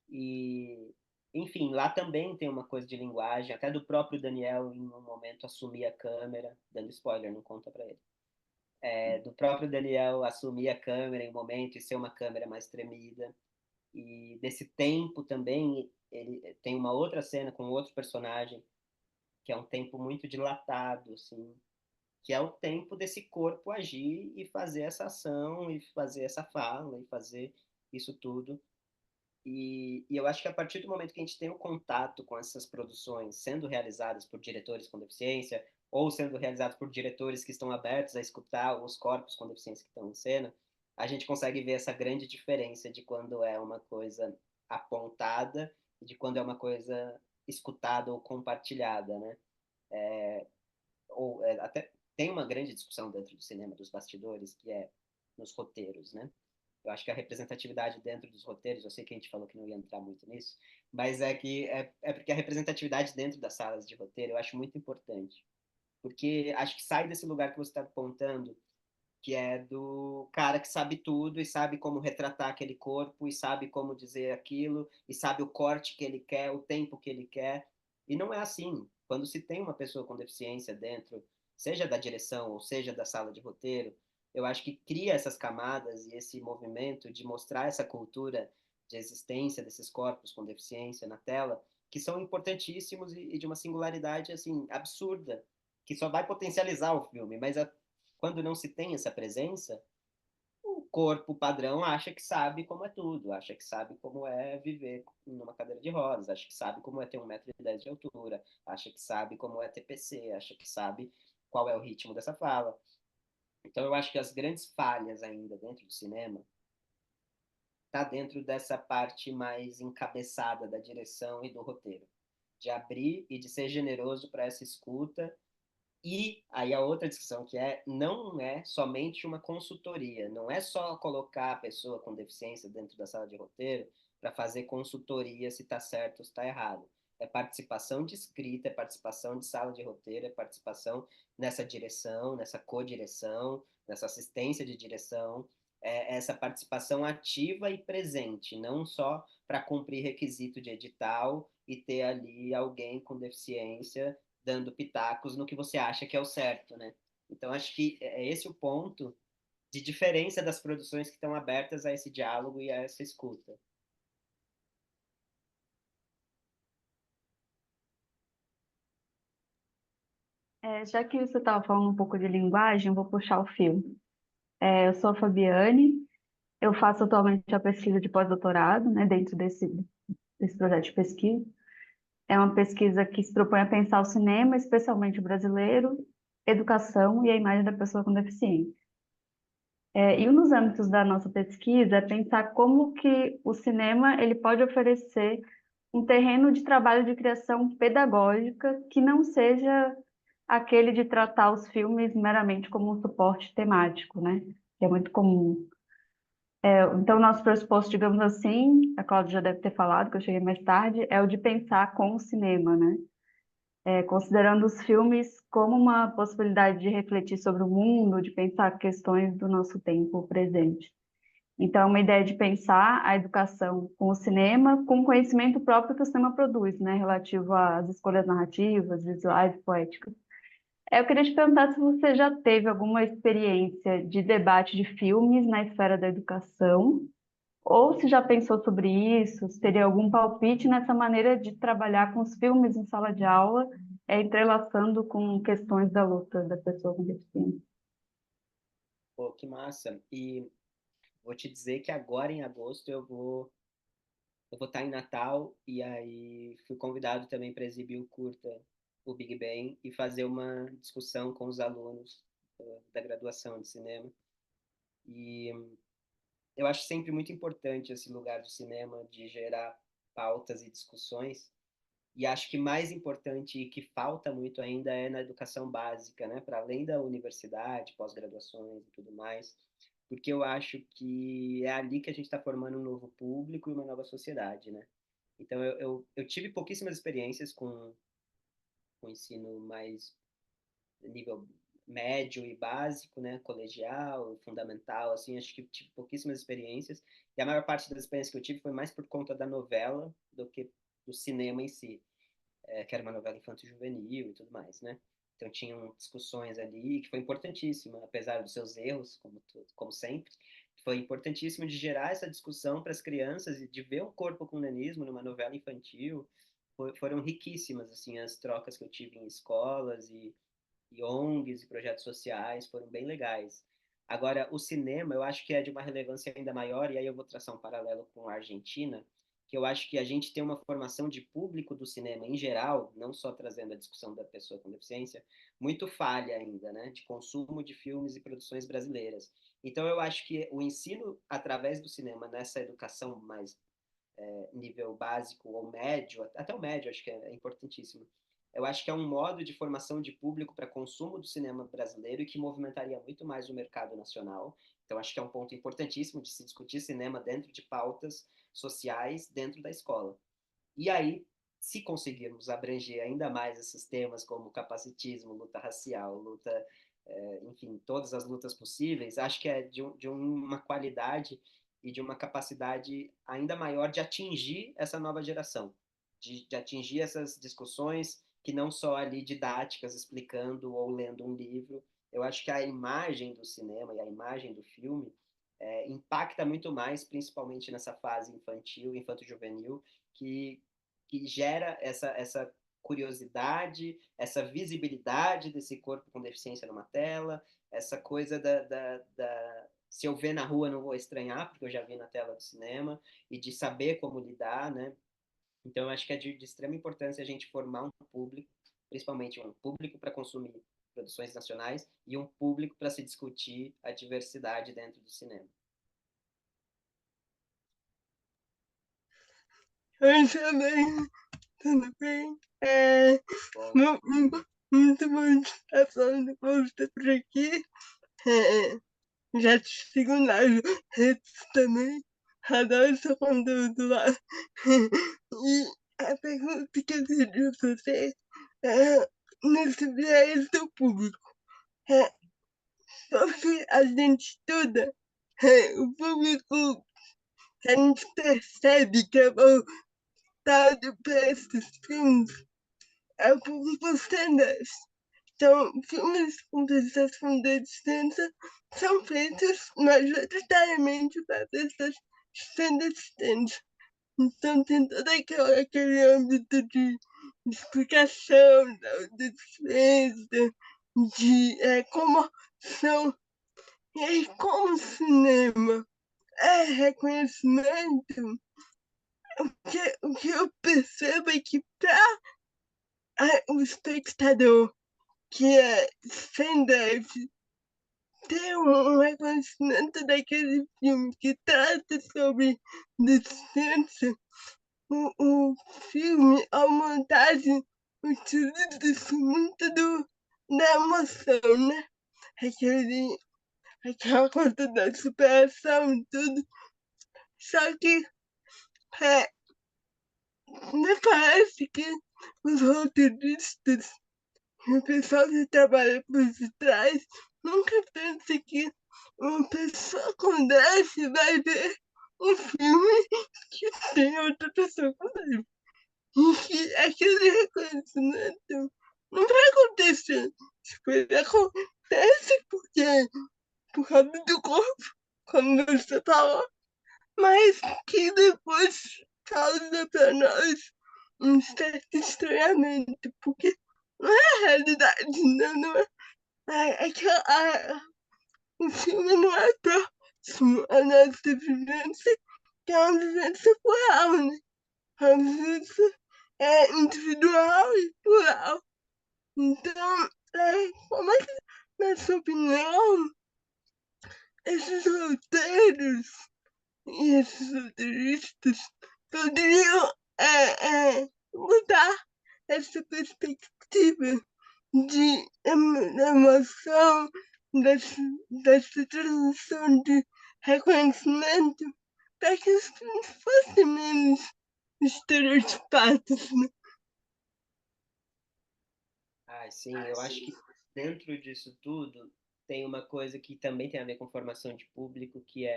E, enfim, lá também tem uma coisa de linguagem, até do próprio Daniel em um momento assumir a câmera, dando spoiler, não conta pra ele. Do próprio Daniel assumir a câmera em um momento e ser uma câmera mais tremida. E desse tempo também, ele tem uma outra cena com outro personagem, que é um tempo muito dilatado, assim, que é o tempo desse corpo agir e fazer essa ação, e fazer essa fala, e fazer isso tudo. E eu acho que a partir do momento que a gente tem o contato com essas produções sendo realizadas por diretores com deficiência, ou sendo realizadas por diretores que estão abertos a escutar os corpos com deficiência que estão em cena, a gente consegue ver essa grande diferença de quando é uma coisa apontada e de quando é uma coisa escutada ou compartilhada, né? Até tem uma grande discussão dentro do cinema dos bastidores, que é nos roteiros, né? Eu acho que a representatividade dentro dos roteiros, eu sei que a gente falou que não ia entrar muito nisso, mas é porque a representatividade dentro das salas de roteiro eu acho muito importante. Porque acho que sai desse lugar que você está apontando, que é do cara que sabe tudo e sabe como retratar aquele corpo e sabe como dizer aquilo e sabe o corte que ele quer, o tempo que ele quer. E não é assim. Quando se tem uma pessoa com deficiência dentro, seja da direção ou seja da sala de roteiro, eu acho que cria essas camadas e esse movimento de mostrar essa cultura de existência desses corpos com deficiência na tela, que são importantíssimos e de uma singularidade assim absurda, que só vai potencializar o filme, mas quando não se tem essa presença, o corpo padrão acha que sabe como é tudo, acha que sabe como é viver numa cadeira de rodas, acha que sabe como é ter 1,10 m de altura, acha que sabe como é ter PC, acha que sabe qual é o ritmo dessa fala. Então eu acho que as grandes falhas ainda dentro do cinema tá dentro dessa parte mais encabeçada da direção e do roteiro, de abrir e de ser generoso para essa escuta. E aí a outra discussão que não é somente uma consultoria, não é só colocar a pessoa com deficiência dentro da sala de roteiro para fazer consultoria se está certo ou se está errado. É participação de escrita, é participação de sala de roteiro, é participação nessa direção, nessa co-direção, nessa assistência de direção, essa participação ativa e presente, não só para cumprir requisito de edital e ter ali alguém com deficiência dando pitacos no que você acha que é o certo, né? Então, acho que é esse o ponto de diferença das produções que estão abertas a esse diálogo e a essa escuta. Já que você estava falando um pouco de linguagem, eu vou puxar o filme. Eu sou a Fabiane, eu faço atualmente a pesquisa de pós-doutorado, né, dentro desse projeto de pesquisa. É uma pesquisa que se propõe a pensar o cinema, especialmente o brasileiro, educação e a imagem da pessoa com deficiência. E um dos âmbitos da nossa pesquisa é pensar como que o cinema ele pode oferecer um terreno de trabalho de criação pedagógica que não seja aquele de tratar os filmes meramente como um suporte temático, né? Que é muito comum. Então, nosso pressuposto, digamos assim, a Cláudia já deve ter falado, que eu cheguei mais tarde, é o de pensar com o cinema, né? Considerando os filmes como uma possibilidade de refletir sobre o mundo, de pensar questões do nosso tempo presente. Então, é uma ideia de pensar a educação com o cinema, com o conhecimento próprio que o cinema produz, né? Relativo às escolhas narrativas, visuais, poéticas. Eu queria te perguntar se você já teve alguma experiência de debate de filmes na esfera da educação, ou se já pensou sobre isso, se teria algum palpite nessa maneira de trabalhar com os filmes em sala de aula, entrelaçando com questões da luta da pessoa com deficiência. Pô, que massa. E vou te dizer que agora em agosto eu vou estar em Natal e aí fui convidado também para exibir o curta o Big Bang e fazer uma discussão com os alunos da graduação de cinema. E eu acho sempre muito importante esse lugar do cinema de gerar pautas e discussões. E acho que mais importante e que falta muito ainda é na educação básica, né? Para além da universidade, pós-graduações e tudo mais, porque eu acho que é ali que a gente está formando um novo público e uma nova sociedade, né? Então, eu tive pouquíssimas experiências com ensino mais nível médio e básico, né, colegial, fundamental, assim, acho que tive pouquíssimas experiências, e a maior parte das experiências que eu tive foi mais por conta da novela do que do cinema em si, que era uma novela infanto-juvenil e tudo mais, né? Então tinham discussões ali que foi importantíssima, apesar dos seus erros, como sempre, foi importantíssimo de gerar essa discussão para as crianças e de ver o corpo com nanismo numa novela infantil, foram riquíssimas assim as trocas que eu tive em escolas e ONGs e projetos sociais foram bem legais. Agora, o cinema, eu acho que é de uma relevância ainda maior, e aí eu vou traçar um paralelo com a Argentina, que eu acho que a gente tem uma formação de público do cinema em geral, não só trazendo a discussão da pessoa com deficiência, muito falha ainda, né, de consumo de filmes e produções brasileiras. Então, eu acho que o ensino através do cinema nessa educação mais nível básico ou médio, até o médio, acho que é importantíssimo. Eu acho que é um modo de formação de público para consumo do cinema brasileiro e que movimentaria muito mais o mercado nacional. Então, acho que é um ponto importantíssimo de se discutir cinema dentro de pautas sociais dentro da escola. E aí, se conseguirmos abranger ainda mais esses temas como capacitismo, luta racial, luta, enfim, todas as lutas possíveis, acho que é de uma qualidade e de uma capacidade ainda maior de atingir essa nova geração, de atingir essas discussões que não só ali didáticas explicando ou lendo um livro. Eu acho que a imagem do cinema e a imagem do filme impacta muito mais, principalmente nessa fase infantil, infanto-juvenil, que gera essa curiosidade, essa visibilidade desse corpo com deficiência numa tela, essa coisa se eu ver na rua não vou estranhar, porque eu já vi na tela do cinema, e de saber como lidar, né? Então, eu acho que é de extrema importância a gente formar um público, principalmente um público para consumir produções nacionais e um público para se discutir a diversidade dentro do cinema. Oi, também, tudo bem? Bom, Muito bom estar falando com você por aqui. É, já te sigo nas redes também. Adoro seu conteúdo lá. E a pergunta que eu queria fazer é nesse viés do público. É, sobre a gente estuda, o público, a gente percebe que é voltado para esses filmes, é o público stand-up. Então, filmes com pessoas com deficiência são feitos majoritariamente para pessoas stand-up. Então, tem todo aquele âmbito de explicação da deficiência, de comoção. E aí, como o cinema é reconhecimento, o que eu percebo é que para o espectador que é stand-up ter um reconhecimento daquele filme que trata sobre deficiência, o filme, a montagem, utiliza-se muito da emoção, né? Aquela coisa da superação e tudo. Só que me parece que os roteiristas e o pessoal que trabalha por detrás nunca pensa que uma pessoa com déficit vai ver um filme que tem outra pessoa com déficit. E que aquele reconhecimento não vai acontecer. Tipo, ele acontece por causa do corpo, como você falou, mas que depois causa para nós um certo estranhamento, porque não é a realidade, não é, o filme não é próximo à nossa vivência, que é uma vivência plural, né? A vivência é individual e plural. Então, como é que, na sua opinião, esses roteiros e esses roteiristas poderiam mudar essa perspectiva de emoção, dessa transição de reconhecimento, para que os filmes fossem menos estereotipados, né? sim, eu acho que dentro disso tudo tem uma coisa que também tem a ver com formação de público, que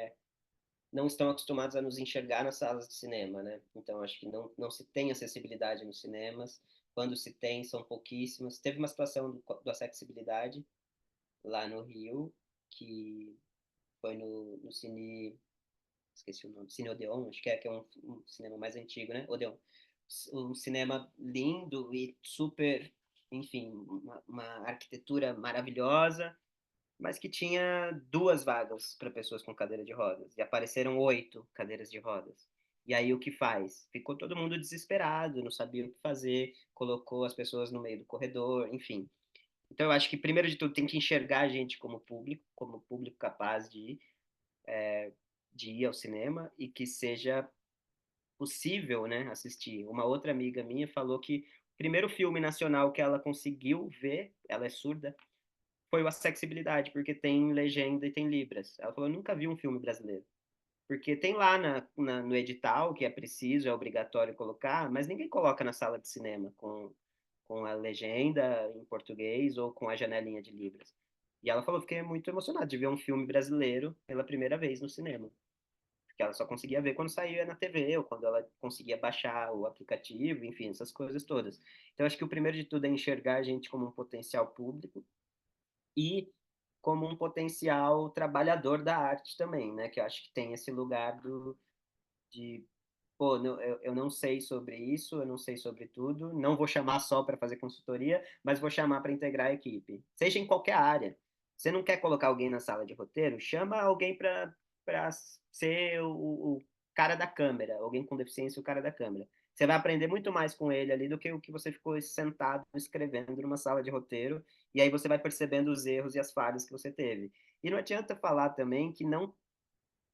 não estão acostumados a nos enxergar nas salas de cinema, né? Então, acho que não se tem acessibilidade nos cinemas. Quando se tem, são pouquíssimas. Teve uma situação do acessibilidade lá no Rio, que foi no Cine... Esqueci o nome. Cine Odeon, acho que é um cinema mais antigo, né? Odeon. Um cinema lindo e super... Enfim, uma arquitetura maravilhosa, mas que tinha 2 vagas para pessoas com cadeira de rodas, e apareceram 8 cadeiras de rodas. E aí o que faz? Ficou todo mundo desesperado, não sabia o que fazer, colocou as pessoas no meio do corredor, enfim. Então eu acho que, primeiro de tudo, tem que enxergar a gente como público capaz de ir ao cinema e que seja possível, né, assistir. Uma outra amiga minha falou que o primeiro filme nacional que ela conseguiu ver, ela é surda, foi o Acessibilidade, porque tem legenda e tem libras. Ela falou, eu nunca vi um filme brasileiro. Porque tem lá no edital que é preciso, é obrigatório colocar, mas ninguém coloca na sala de cinema com a legenda em português ou com a janelinha de libras. E ela falou, fiquei muito emocionada de ver um filme brasileiro pela primeira vez no cinema. porque ela só conseguia ver quando saía na TV, ou quando ela conseguia baixar o aplicativo, enfim, essas coisas todas. Então, acho que o primeiro de tudo é enxergar a gente como um potencial público e como um potencial trabalhador da arte também, né? Que eu acho que tem esse lugar de pô, eu não sei sobre isso, eu não sei sobre tudo, não vou chamar só para fazer consultoria, mas vou chamar para integrar a equipe, seja em qualquer área. Você não quer colocar alguém na sala de roteiro? Chama alguém para ser o cara da câmera, alguém com deficiência, o cara da câmera. Você vai aprender muito mais com ele ali do que o que você ficou sentado escrevendo numa sala de roteiro, e aí você vai percebendo os erros e as falhas que você teve. E não adianta falar também que não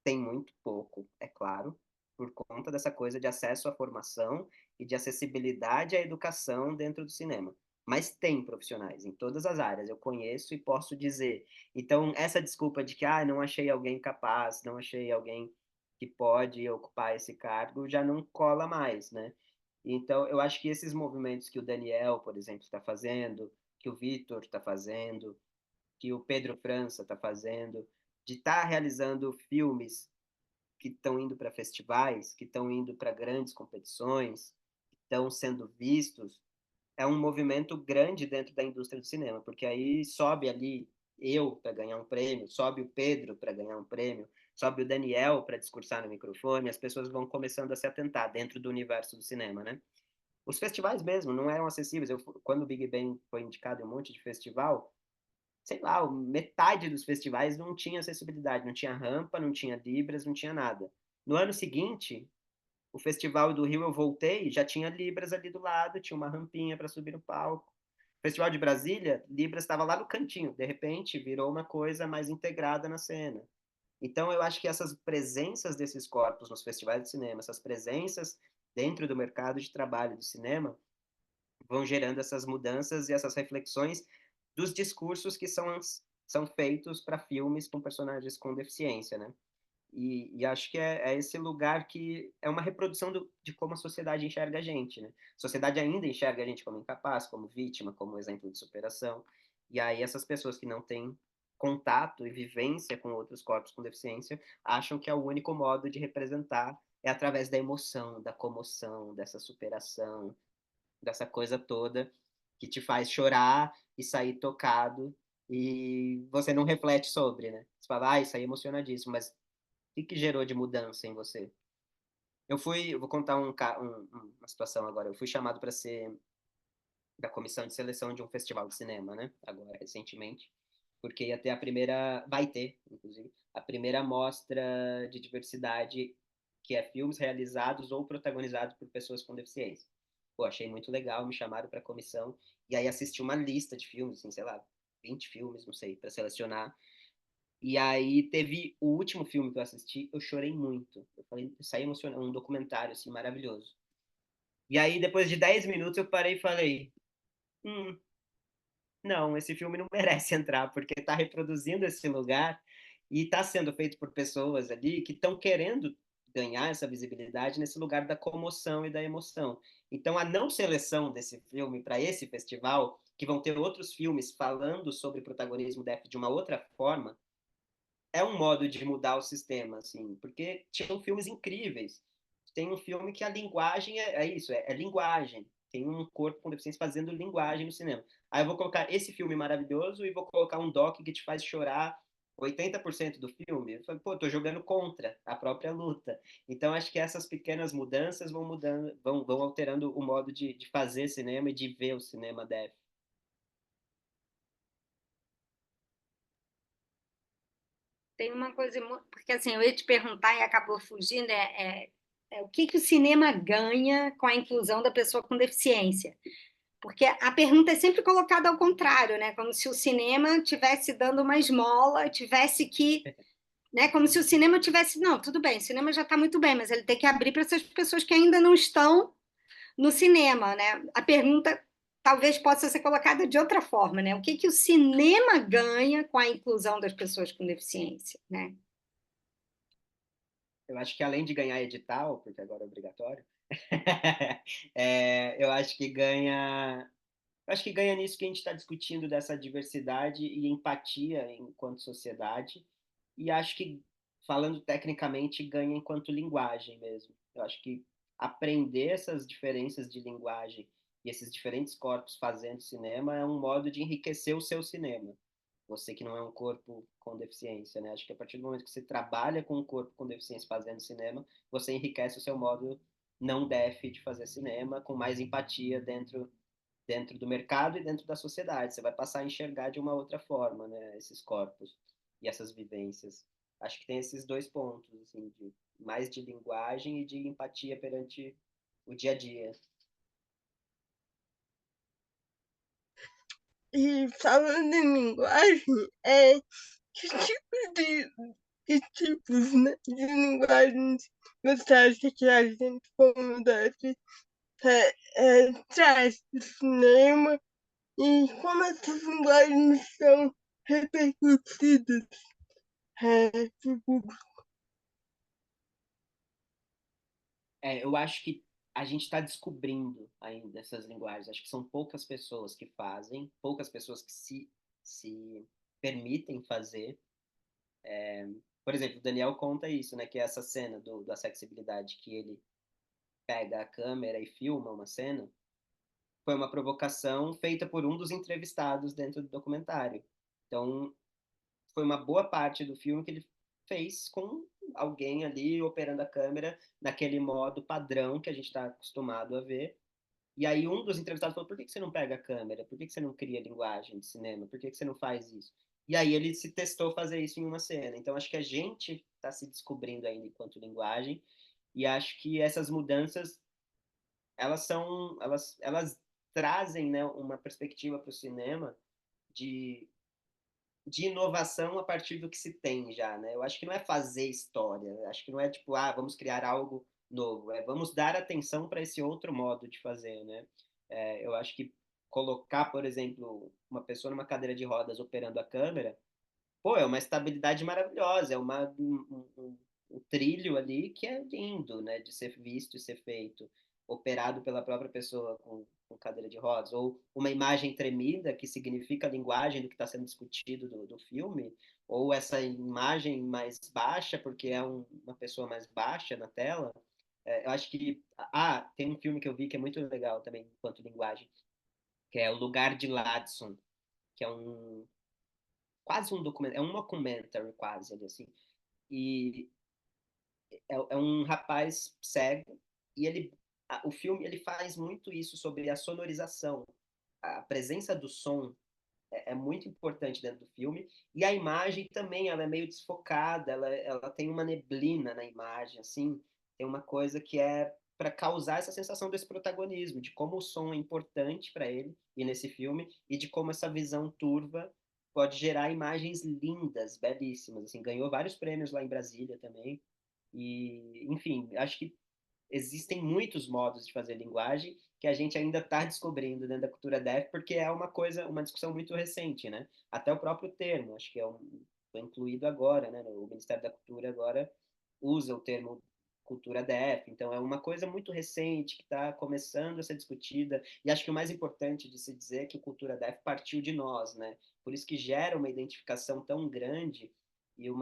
tem muito pouco, é claro, por conta dessa coisa de acesso à formação e de acessibilidade à educação dentro do cinema. Mas tem profissionais em todas as áreas, eu conheço e posso dizer. Então, essa desculpa de que não achei alguém capaz, não achei alguém que pode ocupar esse cargo, já não cola mais, né? Então, eu acho que esses movimentos que o Daniel, por exemplo, está fazendo, que o Vitor está fazendo, que o Pedro França está fazendo, de estar realizando filmes que estão indo para festivais, que estão indo para grandes competições, que estão sendo vistos, é um movimento grande dentro da indústria do cinema, porque aí sobe ali eu para ganhar um prêmio, sobe o Pedro para ganhar um prêmio, sobe o Daniel para discursar no microfone, as pessoas vão começando a se atentar dentro do universo do cinema, né? Os festivais mesmo não eram acessíveis. Quando o Big Bang foi indicado em um monte de festival, sei lá, metade dos festivais não tinha acessibilidade, não tinha rampa, não tinha libras, não tinha nada. No ano seguinte, o Festival do Rio eu voltei, já tinha libras ali do lado, tinha uma rampinha para subir no palco. O Festival de Brasília, libras estava lá no cantinho, de repente virou uma coisa mais integrada na cena. Então eu acho que essas presenças desses corpos nos festivais de cinema, essas presenças dentro do mercado de trabalho do cinema, vão gerando essas mudanças e essas reflexões dos discursos que são feitos para filmes com personagens com deficiência, né? E acho que é esse lugar que é uma reprodução de como a sociedade enxerga a gente, né? A sociedade ainda enxerga a gente como incapaz, como vítima, como exemplo de superação. E aí essas pessoas que não têm contato e vivência com outros corpos com deficiência acham que é o único modo de representar é através da emoção, da comoção, dessa superação, dessa coisa toda que te faz chorar e sair tocado e você não reflete sobre, né? Você fala, isso aí é emocionadíssimo, mas o que gerou de mudança em você? Eu vou contar uma situação agora. Eu fui chamado para ser da comissão de seleção de um festival de cinema, né? Agora, recentemente, porque ia ter vai ter, inclusive, a primeira mostra de diversidade que é filmes realizados ou protagonizados por pessoas com deficiência. Pô, achei muito legal, me chamaram para a comissão e aí assisti uma lista de filmes, assim, sei lá, 20 filmes, não sei, para selecionar. E aí teve o último filme que eu assisti, eu chorei muito. Eu saí emocionado, um documentário assim maravilhoso. E aí depois de 10 minutos eu parei e falei: não, esse filme não merece entrar, porque está reproduzindo esse lugar e está sendo feito por pessoas ali que estão querendo ganhar essa visibilidade nesse lugar da comoção e da emoção. Então, a não seleção desse filme para esse festival, que vão ter outros filmes falando sobre protagonismo DEF de uma outra forma, é um modo de mudar o sistema, assim, porque tinham filmes incríveis. Tem um filme que a linguagem é isso, é linguagem. Tem um corpo com deficiência fazendo linguagem no cinema. Aí eu vou colocar esse filme maravilhoso e vou colocar um doc que te faz chorar 80% do filme. Eu falei, pô, tô jogando contra a própria luta. Então acho que essas pequenas mudanças vão mudando, vão alterando o modo de fazer cinema e de ver o cinema deve. Tem uma coisa, porque assim, eu ia te perguntar e acabou fugindo, o que que o cinema ganha com a inclusão da pessoa com deficiência? Porque a pergunta é sempre colocada ao contrário, né? Como se o cinema tivesse dando uma esmola, tivesse que, né? Como se o cinema tivesse, não, tudo bem, o cinema já está muito bem, mas ele tem que abrir para essas pessoas que ainda não estão no cinema, né? A pergunta talvez possa ser colocada de outra forma, né? O que que o cinema ganha com a inclusão das pessoas com deficiência, né? Eu acho que além de ganhar edital, porque agora é obrigatório, eu acho que ganha nisso que a gente está discutindo dessa diversidade e empatia enquanto sociedade. E acho que falando tecnicamente, ganha enquanto linguagem mesmo. Eu acho que aprender essas diferenças de linguagem e esses diferentes corpos fazendo cinema é um modo de enriquecer o seu cinema. Você que não é um corpo com deficiência, né? Acho que a partir do momento que você trabalha com um corpo com deficiência fazendo cinema, você enriquece o seu modo não def de fazer cinema, com mais empatia dentro do mercado e dentro da sociedade. Você vai passar a enxergar de uma outra forma, né, esses corpos e essas vivências. Acho que tem esses dois pontos, assim, mais de linguagem e de empatia perante o dia a dia. E falando em linguagem, que tipo que tipos, né, de linguagens você acha que a gente, como deve, traz para o cinema e como essas linguagens são repercutidas para o público? Eu acho que a gente está descobrindo ainda essas linguagens. Acho que são poucas pessoas que fazem, poucas pessoas que se permitem fazer. Por exemplo, o Daniel conta isso, né? Que é essa cena da acessibilidade, que ele pega a câmera e filma uma cena, foi uma provocação feita por um dos entrevistados dentro do documentário. Então, foi uma boa parte do filme que ele fez com alguém ali operando a câmera naquele modo padrão que a gente está acostumado a ver. E aí um dos entrevistados falou: por que você não pega a câmera? Por que você não cria linguagem de cinema? Por que você não faz isso? E aí ele se testou fazer isso em uma cena. Então acho que a gente está se descobrindo ainda enquanto linguagem, e acho que essas mudanças elas trazem, né, uma perspectiva para o cinema de inovação a partir do que se tem já, né? Eu acho que não é fazer história, eu acho que não é tipo, vamos criar algo novo, vamos dar atenção para esse outro modo de fazer, né? Eu acho que colocar, por exemplo, uma pessoa numa cadeira de rodas operando a câmera, pô, é uma estabilidade maravilhosa, é um trilho ali que é lindo, né, de ser visto e ser feito, operado pela própria pessoa com cadeira de rodas, ou uma imagem tremida, que significa a linguagem do que está sendo discutido do filme, ou essa imagem mais baixa, porque é uma pessoa mais baixa na tela. Eu acho que... tem um filme que eu vi que é muito legal também, enquanto linguagem, que é O Lugar de Ladson, que é quase um documentário, é um documentary quase, assim. E é um rapaz cego e o filme ele faz muito isso sobre a sonorização. A presença do som é muito importante dentro do filme, e a imagem também, ela é meio desfocada, ela tem uma neblina na imagem, assim, tem uma coisa que é para causar essa sensação desse protagonismo, de como o som é importante para ele e nesse filme, e de como essa visão turva pode gerar imagens lindas, belíssimas, assim, ganhou vários prêmios lá em Brasília também. E, enfim, acho que existem muitos modos de fazer linguagem que a gente ainda está descobrindo dentro da cultura deaf, porque é uma discussão muito recente, né? Até o próprio termo, acho que foi incluído agora, né? O Ministério da Cultura agora usa o termo cultura deaf, então é uma coisa muito recente que está começando a ser discutida, e acho que o mais importante de se dizer é que o cultura deaf partiu de nós, né? Por isso que gera uma identificação tão grande e um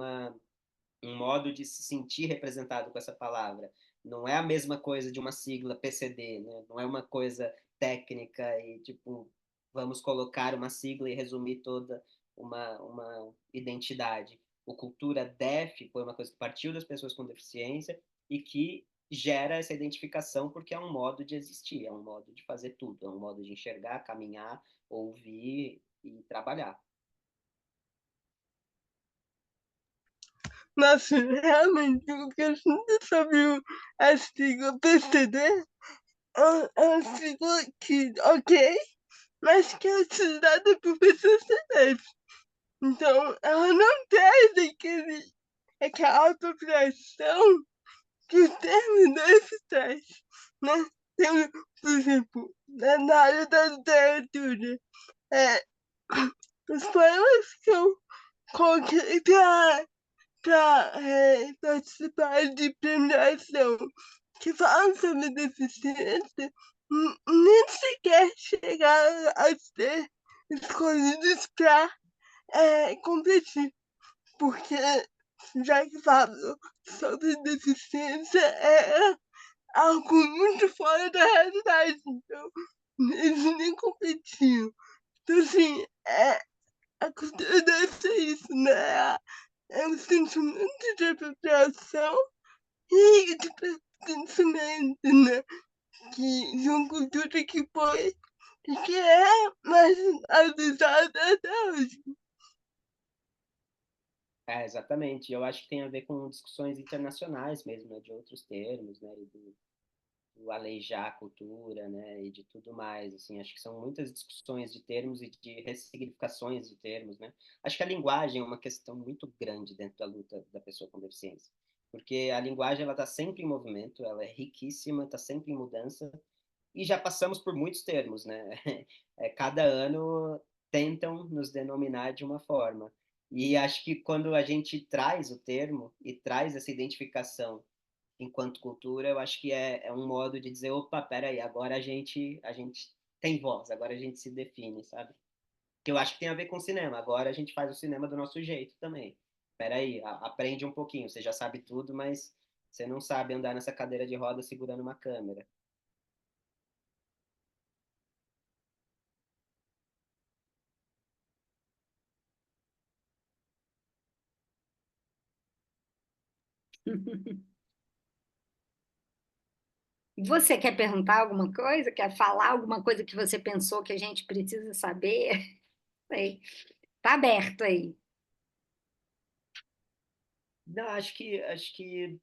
modo de se sentir representado com essa palavra. Não é a mesma coisa de uma sigla PCD, né? Não é uma coisa técnica e, tipo, vamos colocar uma sigla e resumir toda uma identidade. O cultura DEF foi uma coisa que partiu das pessoas com deficiência e que gera essa identificação porque é um modo de existir, é um modo de fazer tudo, é um modo de enxergar, caminhar, ouvir e trabalhar. Nossa, realmente, porque eu nunca sabia a sigla PCD, é uma sigla que, ok, mas que é utilizada por pessoas cegas. Então, ela não traz aquela apropriação que o termo deve traz, né? Tem, por exemplo, na área da literatura, é, os poemas que eu coloquei para participar de premiação que falam sobre deficiência, nem sequer chegaram a ser escolhidos para competir, porque já que falo sobre deficiência, é algo muito fora da realidade. Então, eles nem competiam. Então, assim, a cultura deve ser isso, né? É um sentimento de apropriação e de pertencimento, né? De uma cultura que foi e que é marginalizada até hoje. Exatamente. Eu acho que tem a ver com discussões internacionais mesmo, né, de outros termos, né, e do aleijar a cultura, né, e de tudo mais, assim, acho que são muitas discussões de termos e de ressignificações de termos, né. Acho que a linguagem é uma questão muito grande dentro da luta da pessoa com deficiência, porque a linguagem ela está sempre em movimento, ela é riquíssima, está sempre em mudança, e já passamos por muitos termos, né? Cada ano tentam nos denominar de uma forma. E acho que quando a gente traz o termo e traz essa identificação enquanto cultura, eu acho que é um modo de dizer, opa, peraí, agora a gente tem voz, agora a gente se define, sabe? Que eu acho que tem a ver com cinema. Agora a gente faz o cinema do nosso jeito também. Peraí, aprende um pouquinho. Você já sabe tudo, mas você não sabe andar nessa cadeira de roda segurando uma câmera. Você quer perguntar alguma coisa? Quer falar alguma coisa que você pensou que a gente precisa saber? Sei. Tá aberto aí. Não, acho que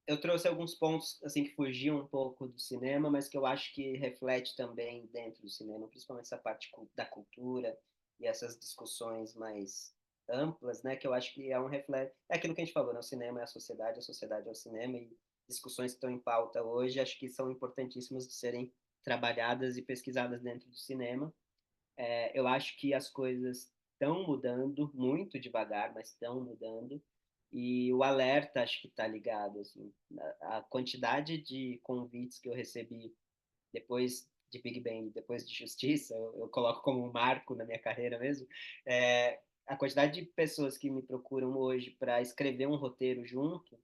eu trouxe alguns pontos assim que fugiam um pouco do cinema, mas que eu acho que reflete também dentro do cinema, principalmente essa parte da cultura e essas discussões mais amplas, né? Que eu acho que é um reflexo, é aquilo que a gente falou, né? O cinema é a sociedade é o cinema e discussões que estão em pauta hoje, acho que são importantíssimas de serem trabalhadas e pesquisadas dentro do cinema. Eu acho que as coisas estão mudando muito devagar, mas estão mudando. E o alerta acho que está ligado, assim, a quantidade de convites que eu recebi depois de Big Bang, depois de Justiça, eu coloco como um marco na minha carreira mesmo, a quantidade de pessoas que me procuram hoje para escrever um roteiro junto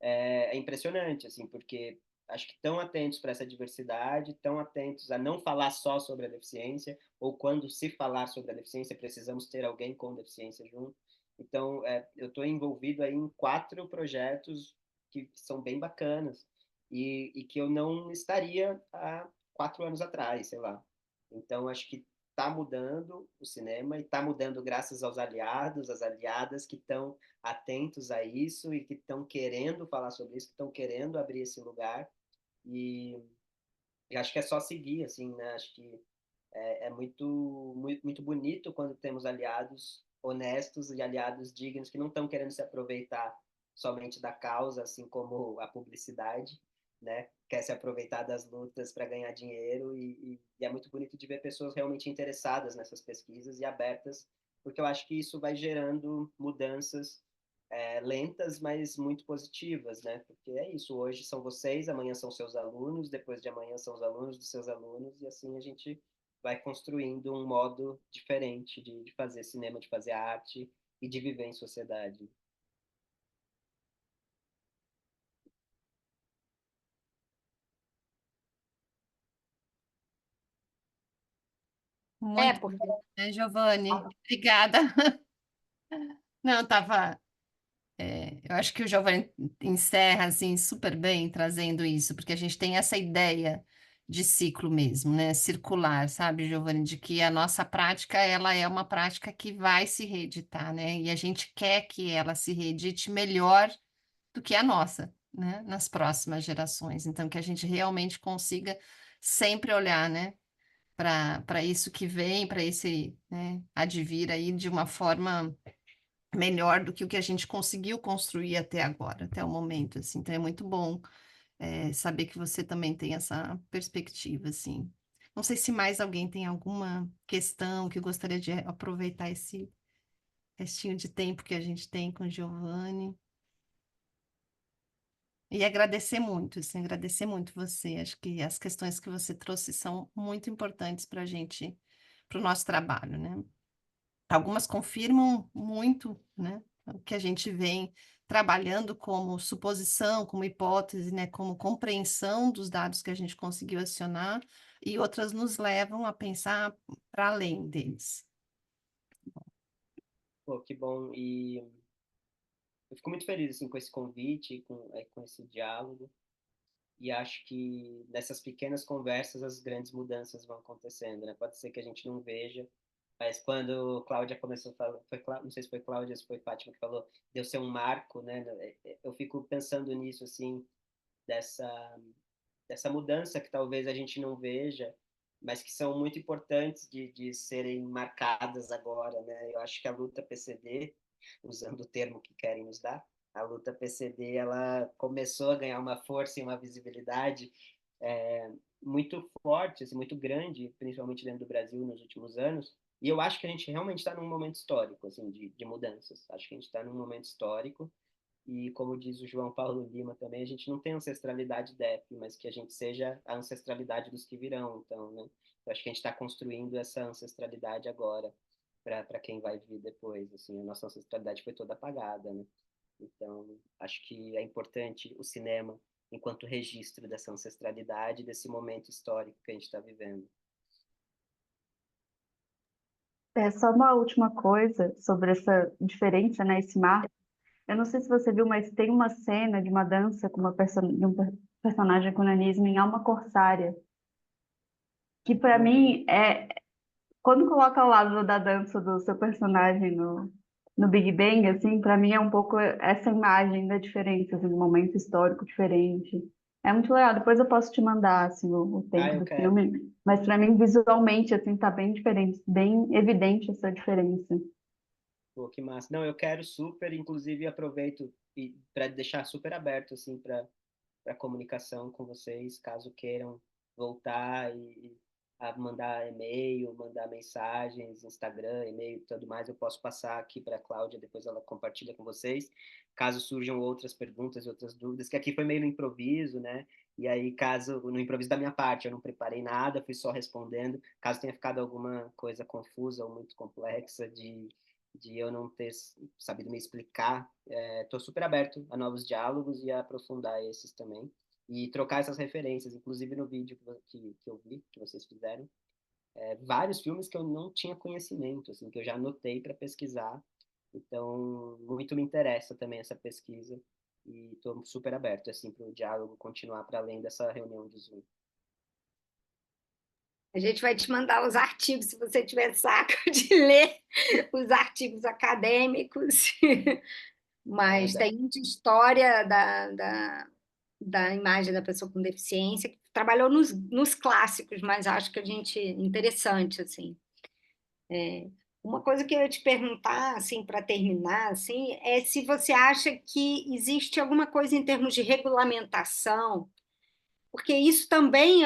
é impressionante, assim, porque acho que estão atentos para essa diversidade, estão atentos a não falar só sobre a deficiência, ou quando se falar sobre a deficiência, precisamos ter alguém com deficiência junto. Então, eu estou envolvido aí em 4 projetos que são bem bacanas e que eu não estaria há 4 anos atrás, sei lá. Então, acho que está mudando o cinema e está mudando graças aos aliados, às aliadas que estão atentos a isso e que estão querendo falar sobre isso, que estão querendo abrir esse lugar. E, e acho que é só seguir, assim, né? Acho que é muito bonito quando temos aliados honestos e aliados dignos que não estão querendo se aproveitar somente da causa, assim como a publicidade, né? Quer se aproveitar das lutas para ganhar dinheiro e é muito bonito de ver pessoas realmente interessadas nessas pesquisas e abertas, porque eu acho que isso vai gerando mudanças lentas, mas muito positivas, né? Porque é isso, hoje são vocês, amanhã são seus alunos, depois de amanhã são os alunos dos seus alunos, e assim a gente vai construindo um modo diferente de fazer cinema, de fazer arte e de viver em sociedade. Muito Porque bom, né, Giovanni? Obrigada. Não, tava. Eu acho que o Giovanni encerra assim super bem trazendo isso, porque a gente tem essa ideia de ciclo mesmo, né? Circular, sabe, Giovanni, de que a nossa prática ela é uma prática que vai se reeditar, né? E a gente quer que ela se reedite melhor do que a nossa, né? Nas próximas gerações. Então, que a gente realmente consiga sempre olhar, né? Para isso que vem, para esse, né, advir aí de uma forma melhor do que o que a gente conseguiu construir até agora, até o momento, assim. Então é muito bom saber que você também tem essa perspectiva, assim. Não sei se mais alguém tem alguma questão que gostaria de aproveitar esse restinho de tempo que a gente tem com o Giovanni. E agradecer muito, assim, agradecer muito você. Acho que as questões que você trouxe são muito importantes para a gente, para o nosso trabalho, né? Algumas confirmam muito, né? o que a gente vem trabalhando como suposição, como hipótese, né, como compreensão dos dados que a gente conseguiu acionar, e outras nos levam a pensar para além deles. Pô, que bom. E eu fico muito feliz assim, com esse convite, com esse diálogo. E acho que nessas pequenas conversas as grandes mudanças vão acontecendo, né? Pode ser que a gente não veja, mas quando Cláudia começou a falar, não sei se foi Cláudia ou se foi Fátima que falou, deu ser um marco, né? Eu fico pensando nisso, assim, dessa, dessa mudança que talvez a gente não veja, mas que são muito importantes de serem marcadas agora, né? Eu acho que a luta PCD, usando o termo que querem nos dar, a luta PCD, ela começou a ganhar uma força e uma visibilidade muito forte, assim, muito grande, principalmente dentro do Brasil nos últimos anos. E eu acho que a gente realmente está num momento histórico, assim, de mudanças. Acho que a gente está num momento histórico e, como diz o João Paulo Lima também, a gente não tem ancestralidade DEF, mas que a gente seja a ancestralidade dos que virão. Então, né? Eu acho que a gente está construindo essa ancestralidade agora para quem vai vir depois. Assim, a nossa ancestralidade foi toda apagada, né? Então, acho que é importante o cinema enquanto registro dessa ancestralidade, desse momento histórico que a gente está vivendo. É só uma última coisa sobre essa diferença, né, esse marco. Eu não sei se você viu, mas tem uma cena de uma dança com de um personagem com nanismo em Alma Corsária, que para mim é quando coloca ao lado da dança do seu personagem no Big Bang, assim, para mim é um pouco essa imagem da diferença, assim, um momento histórico diferente. É muito legal. Depois eu posso te mandar assim o tempo Eu do quero. filme, mas para mim visualmente assim tá bem diferente, bem evidente essa diferença. Pô, que massa. Não, eu quero super, inclusive aproveito para deixar super aberto assim para comunicação com vocês, caso queiram voltar e a mandar e-mail, mandar mensagens, Instagram, e-mail e tudo mais, eu posso passar aqui para a Cláudia, depois ela compartilha com vocês, caso surjam outras perguntas, outras dúvidas, que aqui foi meio no improviso, né? E aí, caso, no improviso da minha parte, eu não preparei nada, fui só respondendo, caso tenha ficado alguma coisa confusa ou muito complexa de eu não ter sabido me explicar, estou super aberto a novos diálogos e a aprofundar esses também. E trocar essas referências, inclusive no vídeo que eu vi, que vocês fizeram, vários filmes que eu não tinha conhecimento, assim, que eu já anotei para pesquisar. Então, muito me interessa também essa pesquisa e estou super aberto assim, para o diálogo continuar para além dessa reunião de Zoom. A gente vai te mandar os artigos, se você tiver saco de ler os artigos acadêmicos, mas tem muita história da imagem da pessoa com deficiência, que trabalhou nos clássicos, mas acho que a gente interessante, assim. Uma coisa que eu ia te perguntar, assim, para terminar, assim, é se você acha que existe alguma coisa em termos de regulamentação, porque isso também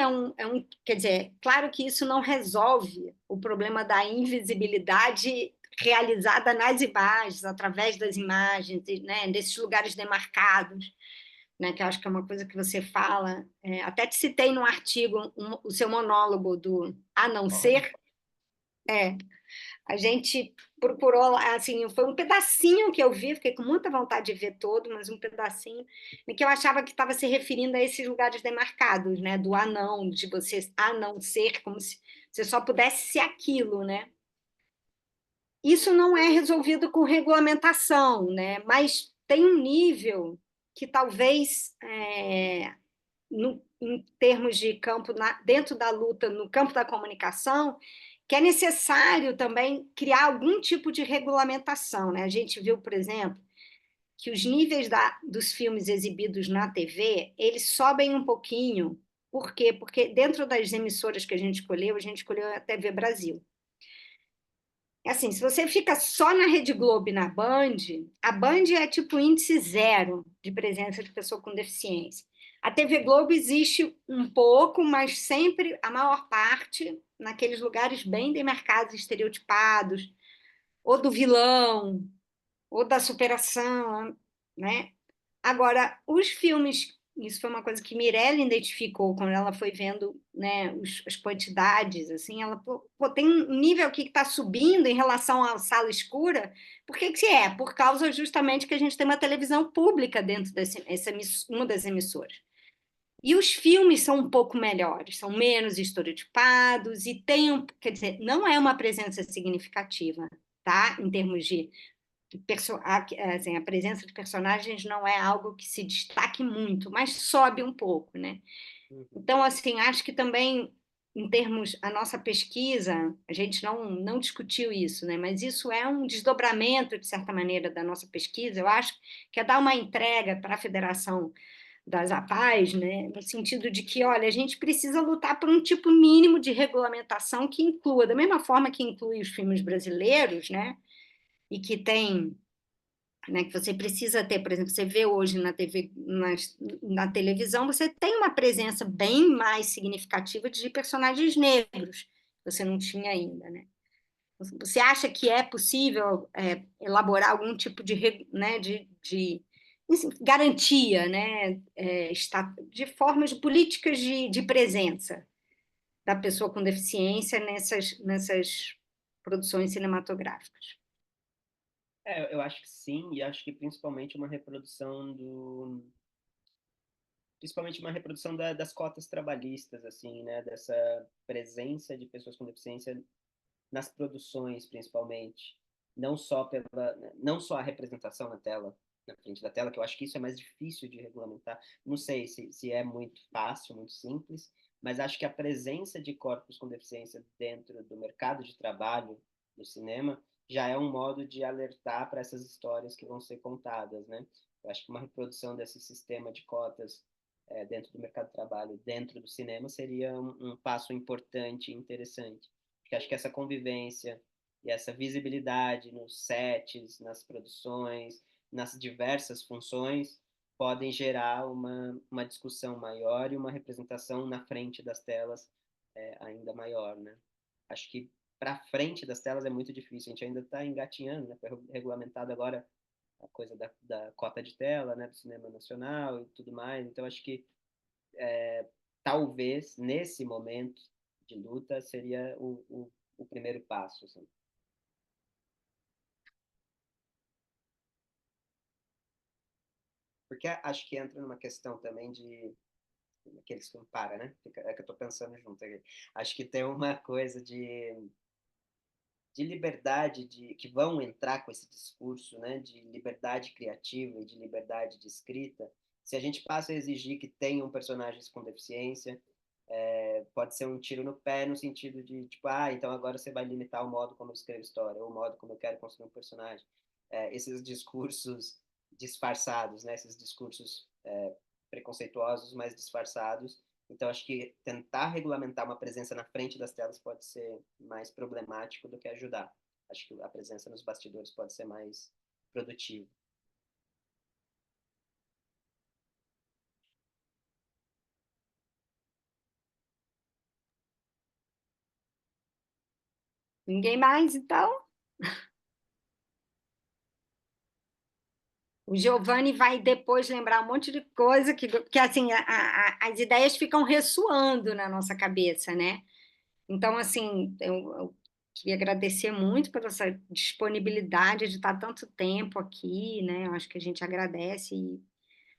quer dizer, claro que isso não resolve o problema da invisibilidade realizada nas imagens, através das imagens, né, desses lugares demarcados, né, que eu acho que é uma coisa que você fala. Até te citei no artigo o seu monólogo do A Não Ser. A gente procurou, assim, foi um pedacinho que eu vi, fiquei com muita vontade de ver todo, mas um pedacinho, em que eu achava que estava se referindo a esses lugares demarcados, né, do anão, de você a não ser, como se você só pudesse ser aquilo, né? Isso não é resolvido com regulamentação, né? Mas tem um nível que talvez, em termos de campo, dentro da luta, no campo da comunicação, que é necessário também criar algum tipo de regulamentação, né? A gente viu, por exemplo, que os níveis dos filmes exibidos na TV, eles sobem um pouquinho. Por quê? Porque dentro das emissoras que a gente escolheu a TV Brasil. Assim, se você fica só na Rede Globo e na Band, a Band é tipo índice zero de presença de pessoa com deficiência. A TV Globo existe um pouco, mas sempre a maior parte naqueles lugares bem demarcados, estereotipados, ou do vilão, ou da superação, né? Agora, os filmes isso foi uma coisa que Mirella identificou quando ela foi vendo, né, as quantidades, assim, ela, pô, tem um nível aqui que está subindo em relação à sala escura, por que que é? Por causa justamente que a gente tem uma televisão pública dentro uma das emissoras. E os filmes são um pouco melhores, são menos estereotipados e tem, quer dizer, não é uma presença significativa, tá? Em termos de assim, a presença de personagens não é algo que se destaque muito, mas sobe um pouco, né? Então, assim, acho que também, em termos, a nossa pesquisa, a gente não discutiu isso, né? Mas isso é um desdobramento, de certa maneira, da nossa pesquisa. Eu acho que é dar uma entrega para a Federação das APAES, né? No sentido de que, olha, a gente precisa lutar por um tipo mínimo de regulamentação que inclua, da mesma forma que inclui os filmes brasileiros, né? E que tem, né, que você precisa ter, por exemplo, você vê hoje na TV, na televisão, você tem uma presença bem mais significativa de personagens negros, que você não tinha ainda, né? Você acha que é possível elaborar algum tipo né, enfim, garantia, né, de formas de políticas de presença da pessoa com deficiência nessas produções cinematográficas? Eu acho que sim, e acho que principalmente uma reprodução das cotas trabalhistas, assim, né, dessa presença de pessoas com deficiência nas produções, principalmente, não só a representação na tela, na frente da tela, que eu acho que isso é mais difícil de regulamentar. Não sei se é muito fácil, muito simples, mas acho que a presença de corpos com deficiência dentro do mercado de trabalho do cinema já é um modo de alertar para essas histórias que vão ser contadas, né? Eu acho que uma reprodução desse sistema de cotas dentro do mercado de trabalho, dentro do cinema, seria um passo importante e interessante. Porque acho que essa convivência e essa visibilidade nos sets, nas produções, nas diversas funções, podem gerar uma discussão maior e uma representação na frente das telas ainda maior, né? Acho que para frente das telas é muito difícil, a gente ainda está engatinhando, né? Foi regulamentado agora a coisa da cota de tela, né, do cinema nacional e tudo mais, então acho que talvez nesse momento de luta seria o primeiro passo, assim. Porque acho que entra numa questão também de aqueles que não para, né? É que eu tô pensando junto aqui. Acho que tem uma coisa de liberdade que vão entrar com esse discurso, né? De liberdade criativa e de liberdade de escrita. Se a gente passa a exigir que tenham personagens com deficiência, pode ser um tiro no pé no sentido de, tipo, então agora você vai limitar o modo como eu escrevo história, ou o modo como eu quero construir um personagem. Esses discursos disfarçados, né? Esses discursos preconceituosos, mas disfarçados. Então, acho que tentar regulamentar uma presença na frente das telas pode ser mais problemático do que ajudar. Acho que a presença nos bastidores pode ser mais produtiva. Ninguém mais, então? O Giovanni vai depois lembrar um monte de coisa que assim, as ideias ficam ressoando na nossa cabeça, né? Então, assim, eu queria agradecer muito pela essa disponibilidade de estar tanto tempo aqui, né? Eu acho que a gente agradece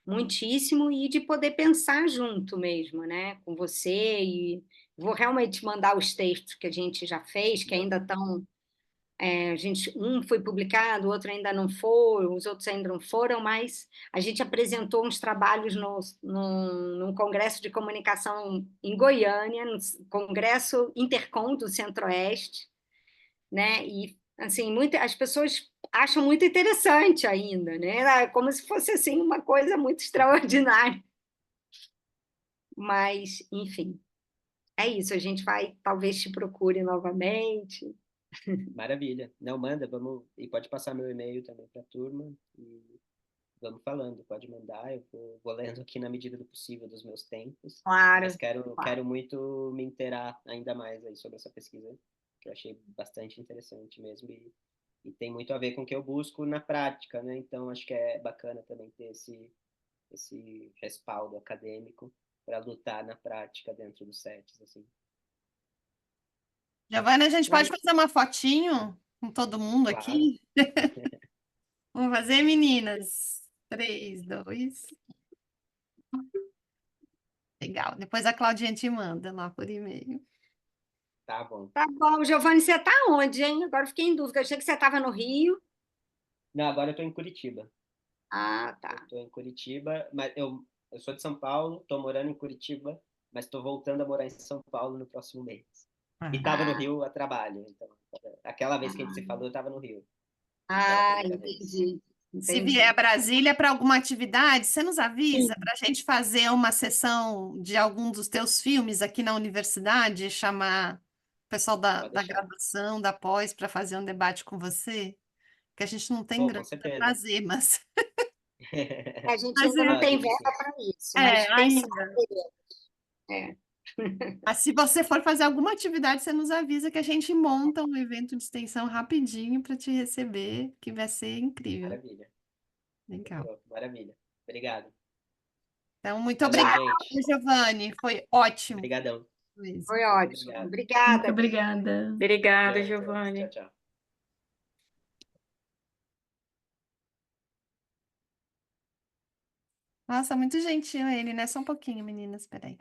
muitíssimo e de poder pensar junto mesmo, né? Com você e vou realmente mandar os textos que a gente já fez, que ainda estão um foi publicado, o outro ainda não foi, os outros ainda não foram, mas a gente apresentou uns trabalhos num congresso de comunicação em Goiânia, no Congresso Intercom do Centro-Oeste, né? E assim, as pessoas acham muito interessante ainda, né? Como se fosse assim uma coisa muito extraordinária. Mas, enfim, é isso. A gente vai, talvez te procure novamente. Maravilha. Não, manda, vamos. E pode passar meu e-mail também para a turma. E vamos falando, pode mandar. Eu vou lendo aqui na medida do possível dos meus tempos. Mas Claro, quero claro. muito me inteirar ainda mais aí sobre essa pesquisa, que eu achei bastante interessante mesmo. E tem muito a ver com o que eu busco na prática, né? Então acho que é bacana também ter esse respaldo acadêmico para lutar na prática dentro dos sets, assim. Giovana, a gente pode Vai- fazer uma fotinho com todo mundo Claro. aqui? Vamos fazer, meninas? 3, 2. Legal. Depois a Claudinha te manda lá por e-mail. Tá bom. Tá bom, Giovanni, você está onde, hein? Agora eu fiquei em dúvida. Eu achei que você estava no Rio. Não, agora eu tô em Curitiba. Ah, Eu tá. tô em Curitiba, mas eu sou de São Paulo, tô morando em Curitiba, mas tô voltando a morar em São Paulo no próximo mês. E tava no Ah, Rio a trabalho, então, aquela vez que a gente se ah, falou, eu tava no Rio, aquela ah, primeira vez. entendi. Se vier a Entendi. Brasília para alguma atividade, você nos avisa Sim, para a gente fazer uma sessão de algum dos teus filmes aqui na universidade, chamar o pessoal Pode da deixar. graduação, da pós, para fazer um debate com você, que a gente não tem Pô, com grana para certeza. fazer, mas, a gente mas ainda não é, tem Vamos sim. verba para isso, mas é, pensar ainda. é. Mas se você for fazer alguma atividade, você nos avisa que a gente monta um evento de extensão rapidinho para te receber, que vai ser incrível. Maravilha. Legal. Demorou. Maravilha. Obrigado. Então, muito Valeu, obrigada, gente. Giovanni. Foi ótimo Obrigadão. mesmo. Foi Muito ótimo. obrigado. Muito Obrigada. obrigada. Obrigada, Até outra. Tchau, Giovanni. tchau. Nossa, muito gentil ele, né? Só um pouquinho, meninas. Peraí.